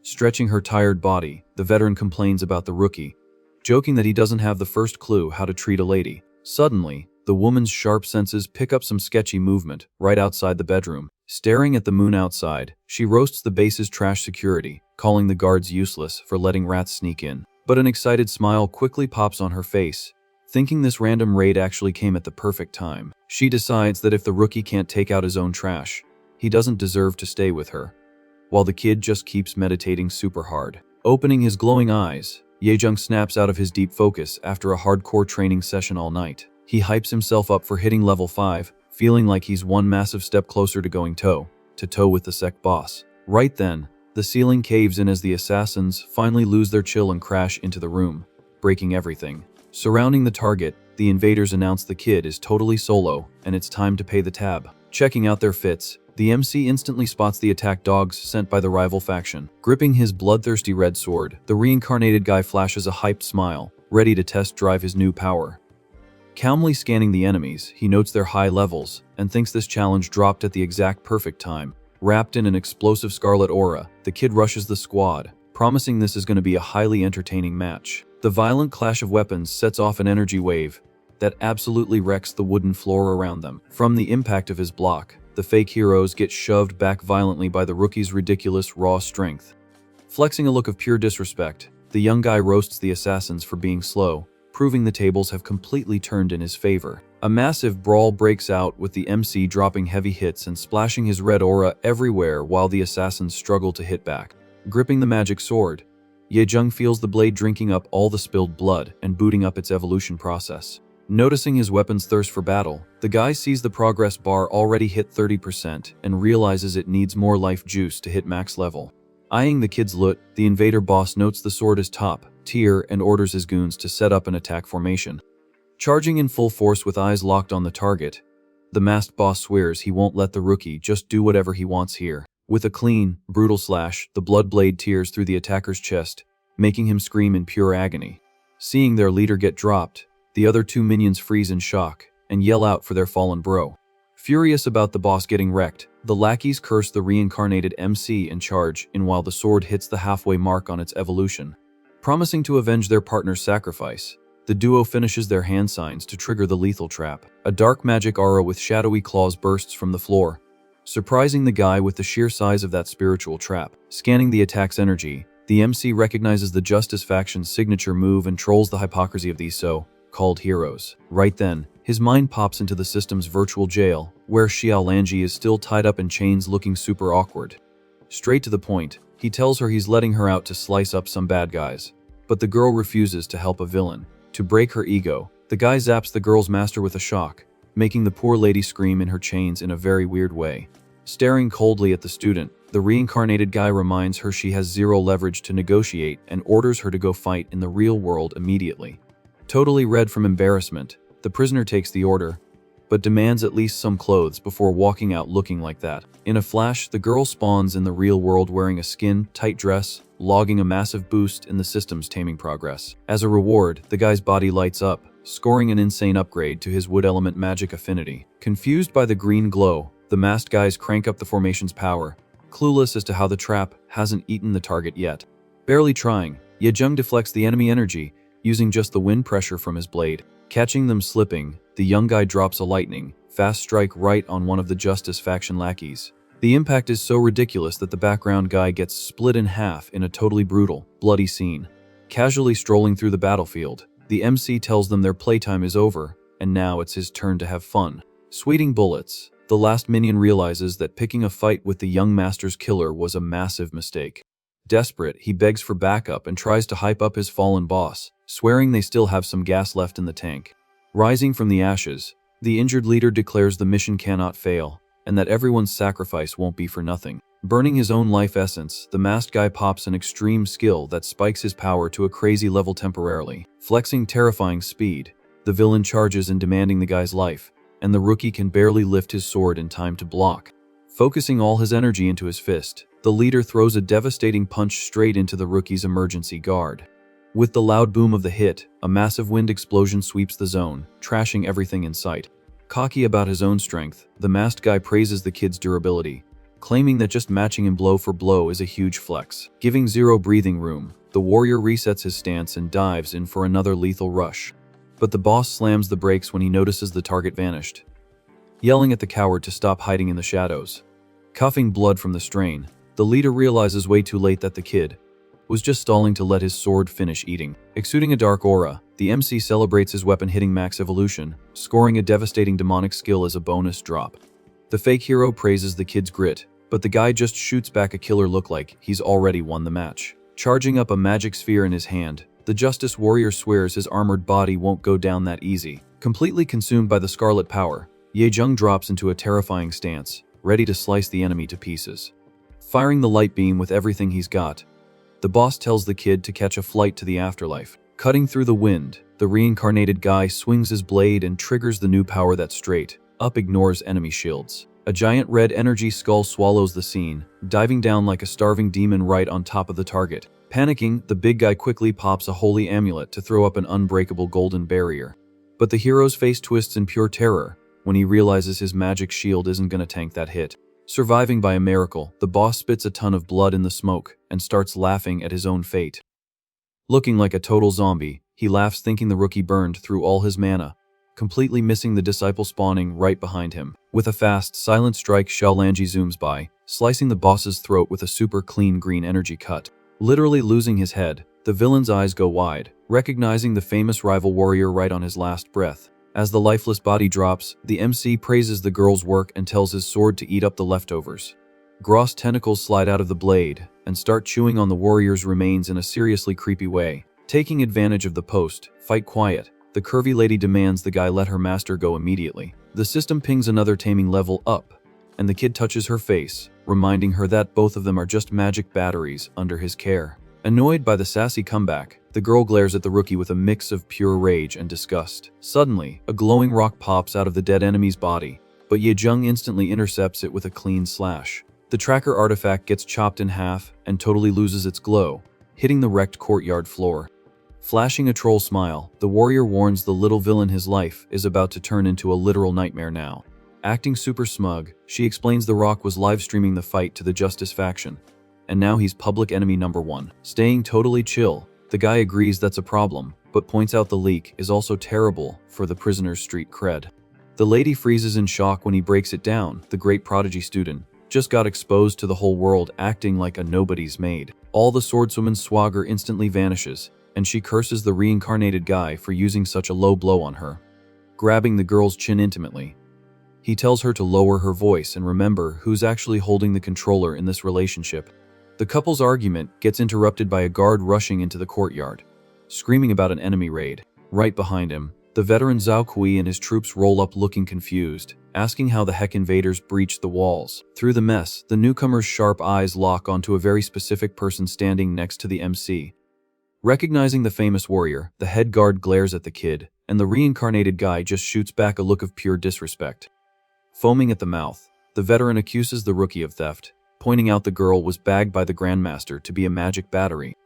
Stretching her tired body, the veteran complains about the rookie, joking that he doesn't have the first clue how to treat a lady. Suddenly, the woman's sharp senses pick up some sketchy movement right outside the bedroom. Staring at the moon outside, she roasts the base's trash security, calling the guards useless for letting rats sneak in. But an excited smile quickly pops on her face. Thinking this random raid actually came at the perfect time, she decides that if the rookie can't take out his own trash, he doesn't deserve to stay with her. While the kid just keeps meditating super hard. Opening his glowing eyes, Yejung snaps out of his deep focus after a hardcore training session all night. He hypes himself up for hitting level 5, feeling like he's one massive step closer to going toe-to-toe with the sect boss. Right then, the ceiling caves in as the assassins finally lose their chill and crash into the room, breaking everything. Surrounding the target, the invaders announce the kid is totally solo and it's time to pay the tab. Checking out their fits, the MC instantly spots the attack dogs sent by the rival faction. Gripping his bloodthirsty red sword, the reincarnated guy flashes a hyped smile, ready to test drive his new power. Calmly scanning the enemies, he notes their high levels and thinks this challenge dropped at the exact perfect time. Wrapped in an explosive scarlet aura, the kid rushes the squad, promising this is going to be a highly entertaining match. The violent clash of weapons sets off an energy wave that absolutely wrecks the wooden floor around them. From the impact of his block, the fake heroes get shoved back violently by the rookie's ridiculous raw strength. Flexing a look of pure disrespect, the young guy roasts the assassins for being slow, proving the tables have completely turned in his favor. A massive brawl breaks out with the MC dropping heavy hits and splashing his red aura everywhere while the assassins struggle to hit back. Gripping the magic sword, Yejung feels the blade drinking up all the spilled blood and booting up its evolution process. Noticing his weapon's thirst for battle, the guy sees the progress bar already hit 30% and realizes it needs more life juice to hit max level. Eyeing the kid's loot, the invader boss notes the sword is top tier and orders his goons to set up an attack formation. Charging in full force with eyes locked on the target, the masked boss swears he won't let the rookie just do whatever he wants here. With a clean, brutal slash, the blood blade tears through the attacker's chest, making him scream in pure agony. Seeing their leader get dropped, the other 2 minions freeze in shock and yell out for their fallen bro. Furious about the boss getting wrecked, the lackeys curse the reincarnated MC and charge in while the sword hits the halfway mark on its evolution. Promising to avenge their partner's sacrifice, the duo finishes their hand signs to trigger the lethal trap. A dark magic aura with shadowy claws bursts from the floor, surprising the guy with the sheer size of that spiritual trap. Scanning the attack's energy, the MC recognizes the Justice faction's signature move and trolls the hypocrisy of these so-called heroes. Right then, his mind pops into the system's virtual jail, where Xiaolanji is still tied up in chains looking super awkward. Straight to the point, he tells her he's letting her out to slice up some bad guys. But the girl refuses to help a villain. To break her ego, the guy zaps the girl's master with a shock, making the poor lady scream in her chains in a very weird way. Staring coldly at the student, the reincarnated guy reminds her she has zero leverage to negotiate and orders her to go fight in the real world immediately. Totally red from embarrassment, the prisoner takes the order, but demands at least some clothes before walking out looking like that. In a flash, the girl spawns in the real world wearing a skin-tight dress, logging a massive boost in the system's taming progress. As a reward, the guy's body lights up, scoring an insane upgrade to his wood element magic affinity. Confused by the green glow, the masked guys crank up the formation's power, clueless as to how the trap hasn't eaten the target yet. Barely trying, Yejung deflects the enemy energy, using just the wind pressure from his blade. Catching them slipping, the young guy drops a lightning fast strike right on one of the Justice faction lackeys. The impact is so ridiculous that the background guy gets split in half in a totally brutal, bloody scene. Casually strolling through the battlefield, the MC tells them their playtime is over, and now it's his turn to have fun. Sweating bullets, the last minion realizes that picking a fight with the young master's killer was a massive mistake. Desperate, he begs for backup and tries to hype up his fallen boss, swearing they still have some gas left in the tank. Rising from the ashes, the injured leader declares the mission cannot fail, and that everyone's sacrifice won't be for nothing. Burning his own life essence, the masked guy pops an extreme skill that spikes his power to a crazy level temporarily. Flexing terrifying speed, the villain charges in demanding the guy's life, and the rookie can barely lift his sword in time to block. Focusing all his energy into his fist, the leader throws a devastating punch straight into the rookie's emergency guard. With the loud boom of the hit, a massive wind explosion sweeps the zone, trashing everything in sight. Cocky about his own strength, the masked guy praises the kid's durability, claiming that just matching him blow for blow is a huge flex. Giving zero breathing room, the warrior resets his stance and dives in for another lethal rush. But the boss slams the brakes when he notices the target vanished, yelling at the coward to stop hiding in the shadows. Coughing blood from the strain, the leader realizes way too late that the kid was just stalling to let his sword finish eating. Exuding a dark aura, the MC celebrates his weapon hitting max evolution, scoring a devastating demonic skill as a bonus drop. The fake hero praises the kid's grit, but the guy just shoots back a killer look like he's already won the match. Charging up a magic sphere in his hand, the Justice Warrior swears his armored body won't go down that easy. Completely consumed by the scarlet power, Yejung drops into a terrifying stance, ready to slice the enemy to pieces. Firing the light beam with everything he's got, the boss tells the kid to catch a flight to the afterlife. Cutting through the wind, the reincarnated guy swings his blade and triggers the new power that straight up ignores enemy shields. A giant red energy skull swallows the scene, diving down like a starving demon right on top of the target. Panicking, the big guy quickly pops a holy amulet to throw up an unbreakable golden barrier. But the hero's face twists in pure terror when he realizes his magic shield isn't gonna tank that hit. Surviving by a miracle, the boss spits a ton of blood in the smoke and starts laughing at his own fate. Looking like a total zombie, he laughs thinking the rookie burned through all his mana, completely missing the disciple spawning right behind him. With a fast, silent strike, Xiaolanji zooms by, slicing the boss's throat with a super clean green energy cut. Literally losing his head, the villain's eyes go wide, recognizing the famous rival warrior right on his last breath. As the lifeless body drops, the MC praises the girl's work and tells his sword to eat up the leftovers. Gross tentacles slide out of the blade and start chewing on the warrior's remains in a seriously creepy way. Taking advantage of the fight quiet, the curvy lady demands the guy let her master go immediately. The system pings another taming level up, and the kid touches her face, reminding her that both of them are just magic batteries under his care. Annoyed by the sassy comeback, the girl glares at the rookie with a mix of pure rage and disgust. Suddenly, a glowing rock pops out of the dead enemy's body, but Yejung instantly intercepts it with a clean slash. The tracker artifact gets chopped in half and totally loses its glow, hitting the wrecked courtyard floor. Flashing a troll smile, the warrior warns the little villain his life is about to turn into a literal nightmare now. Acting super smug, she explains the rock was live streaming the fight to the Justice faction, and now he's public enemy number 1. Staying totally chill, the guy agrees that's a problem, but points out the leak is also terrible for the prisoner's street cred. The lady freezes in shock when he breaks it down. The great prodigy student just got exposed to the whole world acting like a nobody's maid. All the swordswoman's swagger instantly vanishes, and she curses the reincarnated guy for using such a low blow on her. Grabbing the girl's chin intimately, he tells her to lower her voice and remember who's actually holding the controller in this relationship. The couple's argument gets interrupted by a guard rushing into the courtyard, screaming about an enemy raid. Right behind him, the veteran Zhao Kui and his troops roll up looking confused, asking how the heck invaders breached the walls. Through the mess, the newcomer's sharp eyes lock onto a very specific person standing next to the MC. Recognizing the famous warrior, the head guard glares at the kid, and the reincarnated guy just shoots back a look of pure disrespect. Foaming at the mouth, the veteran accuses the rookie of theft, pointing out the girl was bagged by the Grandmaster to be a magic battery.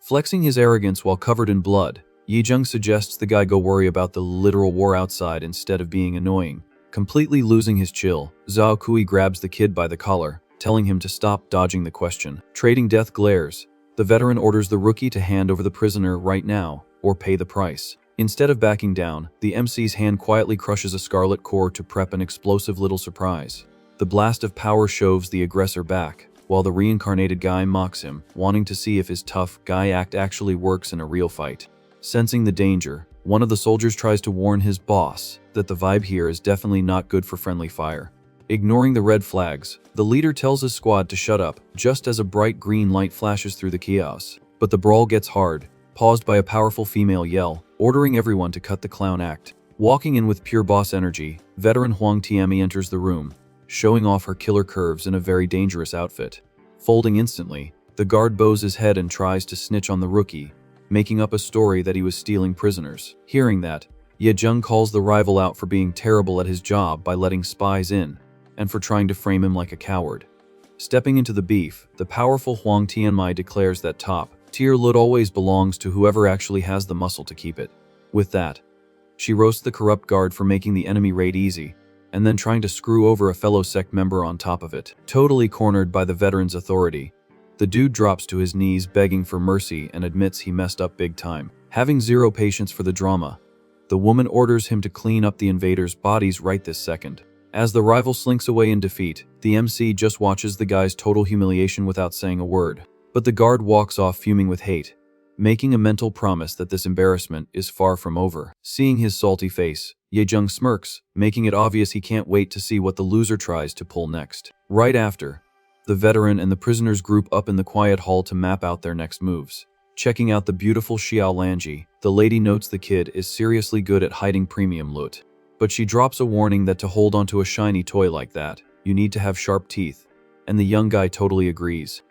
Flexing his arrogance while covered in blood, Yijung suggests the guy go worry about the literal war outside instead of being annoying. Completely losing his chill, Zhao Kui grabs the kid by the collar, telling him to stop dodging the question. Trading death glares. The veteran orders the rookie to hand over the prisoner right now, or pay the price. Instead of backing down, the MC's hand quietly crushes a scarlet core to prep an explosive little surprise. The blast of power shoves the aggressor back, while the reincarnated guy mocks him, wanting to see if his tough guy act actually works in a real fight. Sensing the danger, one of the soldiers tries to warn his boss that the vibe here is definitely not good for friendly fire. Ignoring the red flags, the leader tells his squad to shut up just as a bright green light flashes through the chaos. But the brawl gets hard, paused by a powerful female yell, ordering everyone to cut the clown act. Walking in with pure boss energy, veteran Huang Tianmi enters the room, showing off her killer curves in a very dangerous outfit. Folding instantly, the guard bows his head and tries to snitch on the rookie, making up a story that he was stealing prisoners. Hearing that, Yejung calls the rival out for being terrible at his job by letting spies in, and for trying to frame him like a coward. Stepping into the beef, the powerful Huang Tianmai declares that top-tier loot always belongs to whoever actually has the muscle to keep it. With that, she roasts the corrupt guard for making the enemy raid easy, and then trying to screw over a fellow sect member on top of it. Totally cornered by the veteran's authority, the dude drops to his knees begging for mercy and admits he messed up big time. Having zero patience for the drama, the woman orders him to clean up the invaders' bodies right this second. As the rival slinks away in defeat, the MC just watches the guy's total humiliation without saying a word. But the guard walks off fuming with hate, making a mental promise that this embarrassment is far from over. Seeing his salty face, Yejung smirks, making it obvious he can't wait to see what the loser tries to pull next. Right after, the veteran and the prisoners group up in the quiet hall to map out their next moves. Checking out the beautiful Xiao Lanji, the lady notes the kid is seriously good at hiding premium loot. But she drops a warning that to hold onto a shiny toy like that, you need to have sharp teeth, and the young guy totally agrees.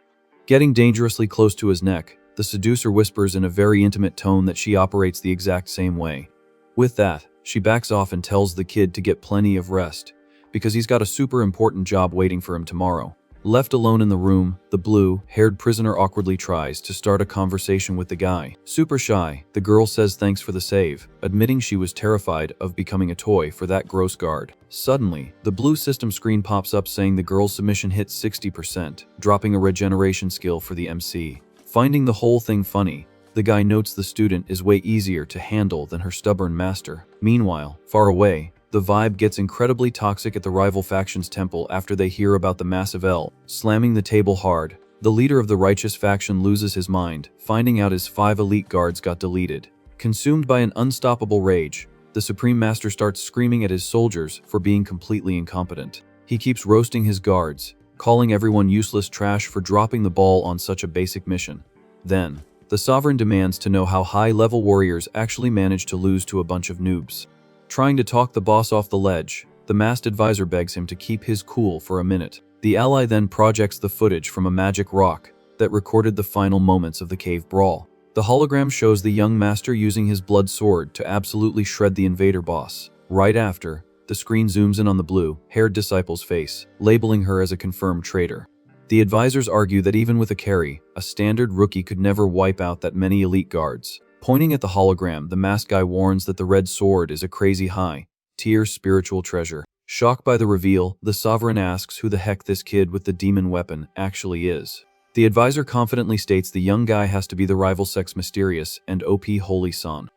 Getting dangerously close to his neck, the seducer whispers in a very intimate tone that she operates the exact same way. With that, she backs off and tells the kid to get plenty of rest, because he's got a super important job waiting for him tomorrow. Left alone in the room, the blue-haired prisoner awkwardly tries to start a conversation with the guy. Super shy, the girl says thanks for the save, admitting she was terrified of becoming a toy for that gross guard. Suddenly, the blue system screen pops up saying the girl's submission hit 60%, dropping a regeneration skill for the MC. Finding the whole thing funny, the guy notes the student is way easier to handle than her stubborn master. Meanwhile, far away, the vibe gets incredibly toxic at the rival faction's temple after they hear about the massive L. Slamming the table hard, the leader of the righteous faction loses his mind, finding out his 5 elite guards got deleted. Consumed by an unstoppable rage, the Supreme Master starts screaming at his soldiers for being completely incompetent. He keeps roasting his guards, calling everyone useless trash for dropping the ball on such a basic mission. Then, the Sovereign demands to know how high-level warriors actually manage to lose to a bunch of noobs. Trying to talk the boss off the ledge, the masked advisor begs him to keep his cool for a minute. The ally then projects the footage from a magic rock that recorded the final moments of the cave brawl. The hologram shows the young master using his blood sword to absolutely shred the invader boss. Right after, the screen zooms in on the blue-haired disciple's face, labeling her as a confirmed traitor. The advisors argue that even with a carry, a standard rookie could never wipe out that many elite guards. Pointing at the hologram, the masked guy warns that the red sword is a crazy high-tier spiritual treasure. Shocked by the reveal, the Sovereign asks who the heck this kid with the demon weapon actually is. The advisor confidently states the young guy has to be the rival sect's mysterious and OP Holy Son.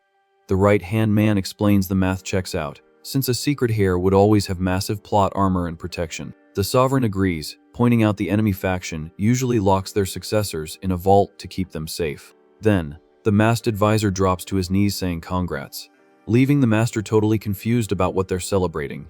The right-hand man explains the math checks out, since a secret heir would always have massive plot armor and protection. The Sovereign agrees, pointing out the enemy faction usually locks their successors in a vault to keep them safe. Then, the masked advisor drops to his knees saying congrats, leaving the master totally confused about what they're celebrating.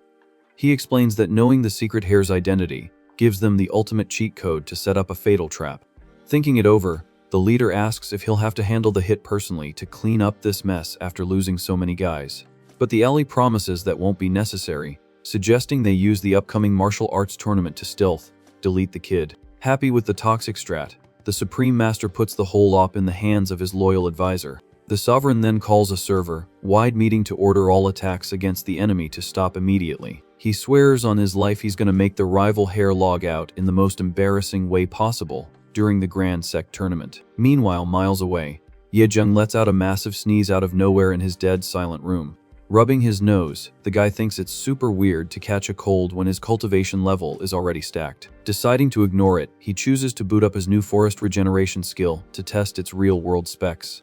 He explains that knowing the secret heir's identity gives them the ultimate cheat code to set up a fatal trap. Thinking it over, the leader asks if he'll have to handle the hit personally to clean up this mess after losing so many guys. But the ally promises that won't be necessary, suggesting they use the upcoming martial arts tournament to stealth delete the kid. Happy with the toxic strat, the Supreme Master puts the whole op in the hands of his loyal advisor. The Sovereign then calls a server-wide meeting to order all attacks against the enemy to stop immediately. He swears on his life he's gonna make the rival heir log out in the most embarrassing way possible during the Grand Sect tournament. Meanwhile, miles away, Yejung lets out a massive sneeze out of nowhere in his dead, silent room. Rubbing his nose, the guy thinks it's super weird to catch a cold when his cultivation level is already stacked. Deciding to ignore it, he chooses to boot up his new forest regeneration skill to test its real-world specs.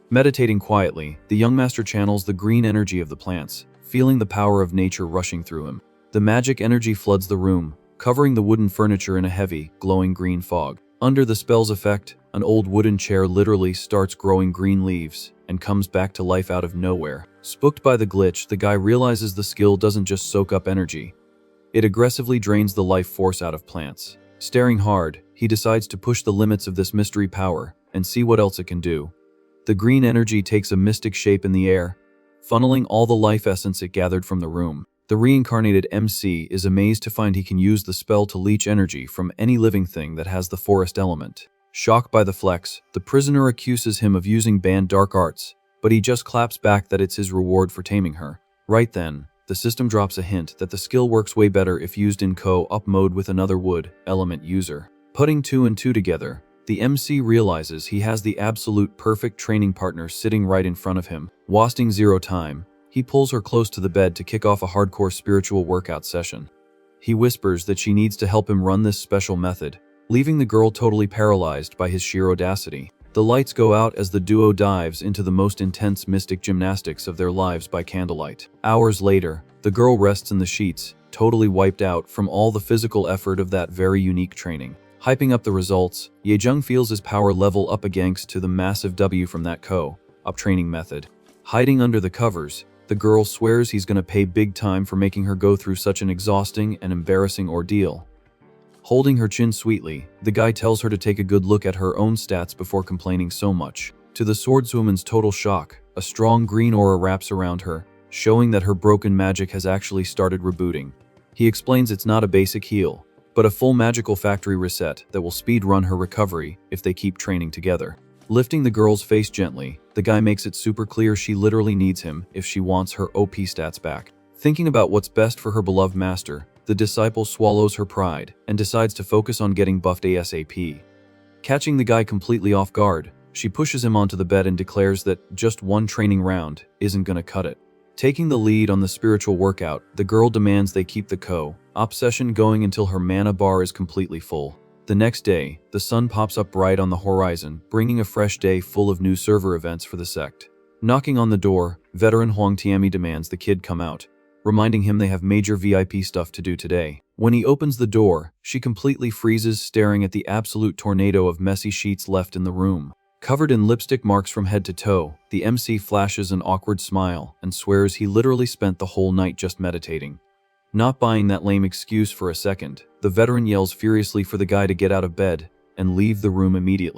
Meditating quietly, the young master channels the green energy of the plants, feeling the power of nature rushing through him. The magic energy floods the room, covering the wooden furniture in a heavy, glowing green fog. Under the spell's effect, an old wooden chair literally starts growing green leaves and comes back to life out of nowhere. Spooked by the glitch, the guy realizes the skill doesn't just soak up energy. It aggressively drains the life force out of plants. Staring hard, he decides to push the limits of this mystery power and see what else it can do. The green energy takes a mystic shape in the air, funneling all the life essence it gathered from the room. The reincarnated MC is amazed to find he can use the spell to leech energy from any living thing that has the forest element. Shocked by the flex, the prisoner accuses him of using banned dark arts, but he just claps back that it's his reward for taming her. Right then, the system drops a hint that the skill works way better if used in co-op mode with another wood element user. Putting 2 and 2 together, the MC realizes he has the absolute perfect training partner sitting right in front of him. Wasting zero time, he pulls her close to the bed to kick off a hardcore spiritual workout session. He whispers that she needs to help him run this special method, leaving the girl totally paralyzed by his sheer audacity. The lights go out as the duo dives into the most intense mystic gymnastics of their lives by candlelight. Hours later, the girl rests in the sheets, totally wiped out from all the physical effort of that very unique training. Hyping up the results, Yejung feels his power level up against to the massive W from that co-op training method. Hiding under the covers, the girl swears he's gonna pay big time for making her go through such an exhausting and embarrassing ordeal. Holding her chin sweetly, the guy tells her to take a good look at her own stats before complaining so much. To the swordswoman's total shock, a strong green aura wraps around her, showing that her broken magic has actually started rebooting. He explains it's not a basic heal, but a full magical factory reset that will speedrun her recovery if they keep training together. Lifting the girl's face gently, the guy makes it super clear she literally needs him if she wants her OP stats back. Thinking about what's best for her beloved master, the disciple swallows her pride and decides to focus on getting buffed ASAP. Catching the guy completely off guard, she pushes him onto the bed and declares that just one training round isn't gonna cut it. Taking the lead on the spiritual workout, the girl demands they keep the co-op session going until her mana bar is completely full. The next day, the sun pops up bright on the horizon, bringing a fresh day full of new server events for the sect. Knocking on the door, veteran Huang Tianmi demands the kid come out, reminding him they have major VIP stuff to do today. When he opens the door, she completely freezes, staring at the absolute tornado of messy sheets left in the room. Covered in lipstick marks from head to toe, the MC flashes an awkward smile and swears he literally spent the whole night just meditating. Not buying that lame excuse for a second, the veteran yells furiously for the guy to get out of bed and leave the room immediately.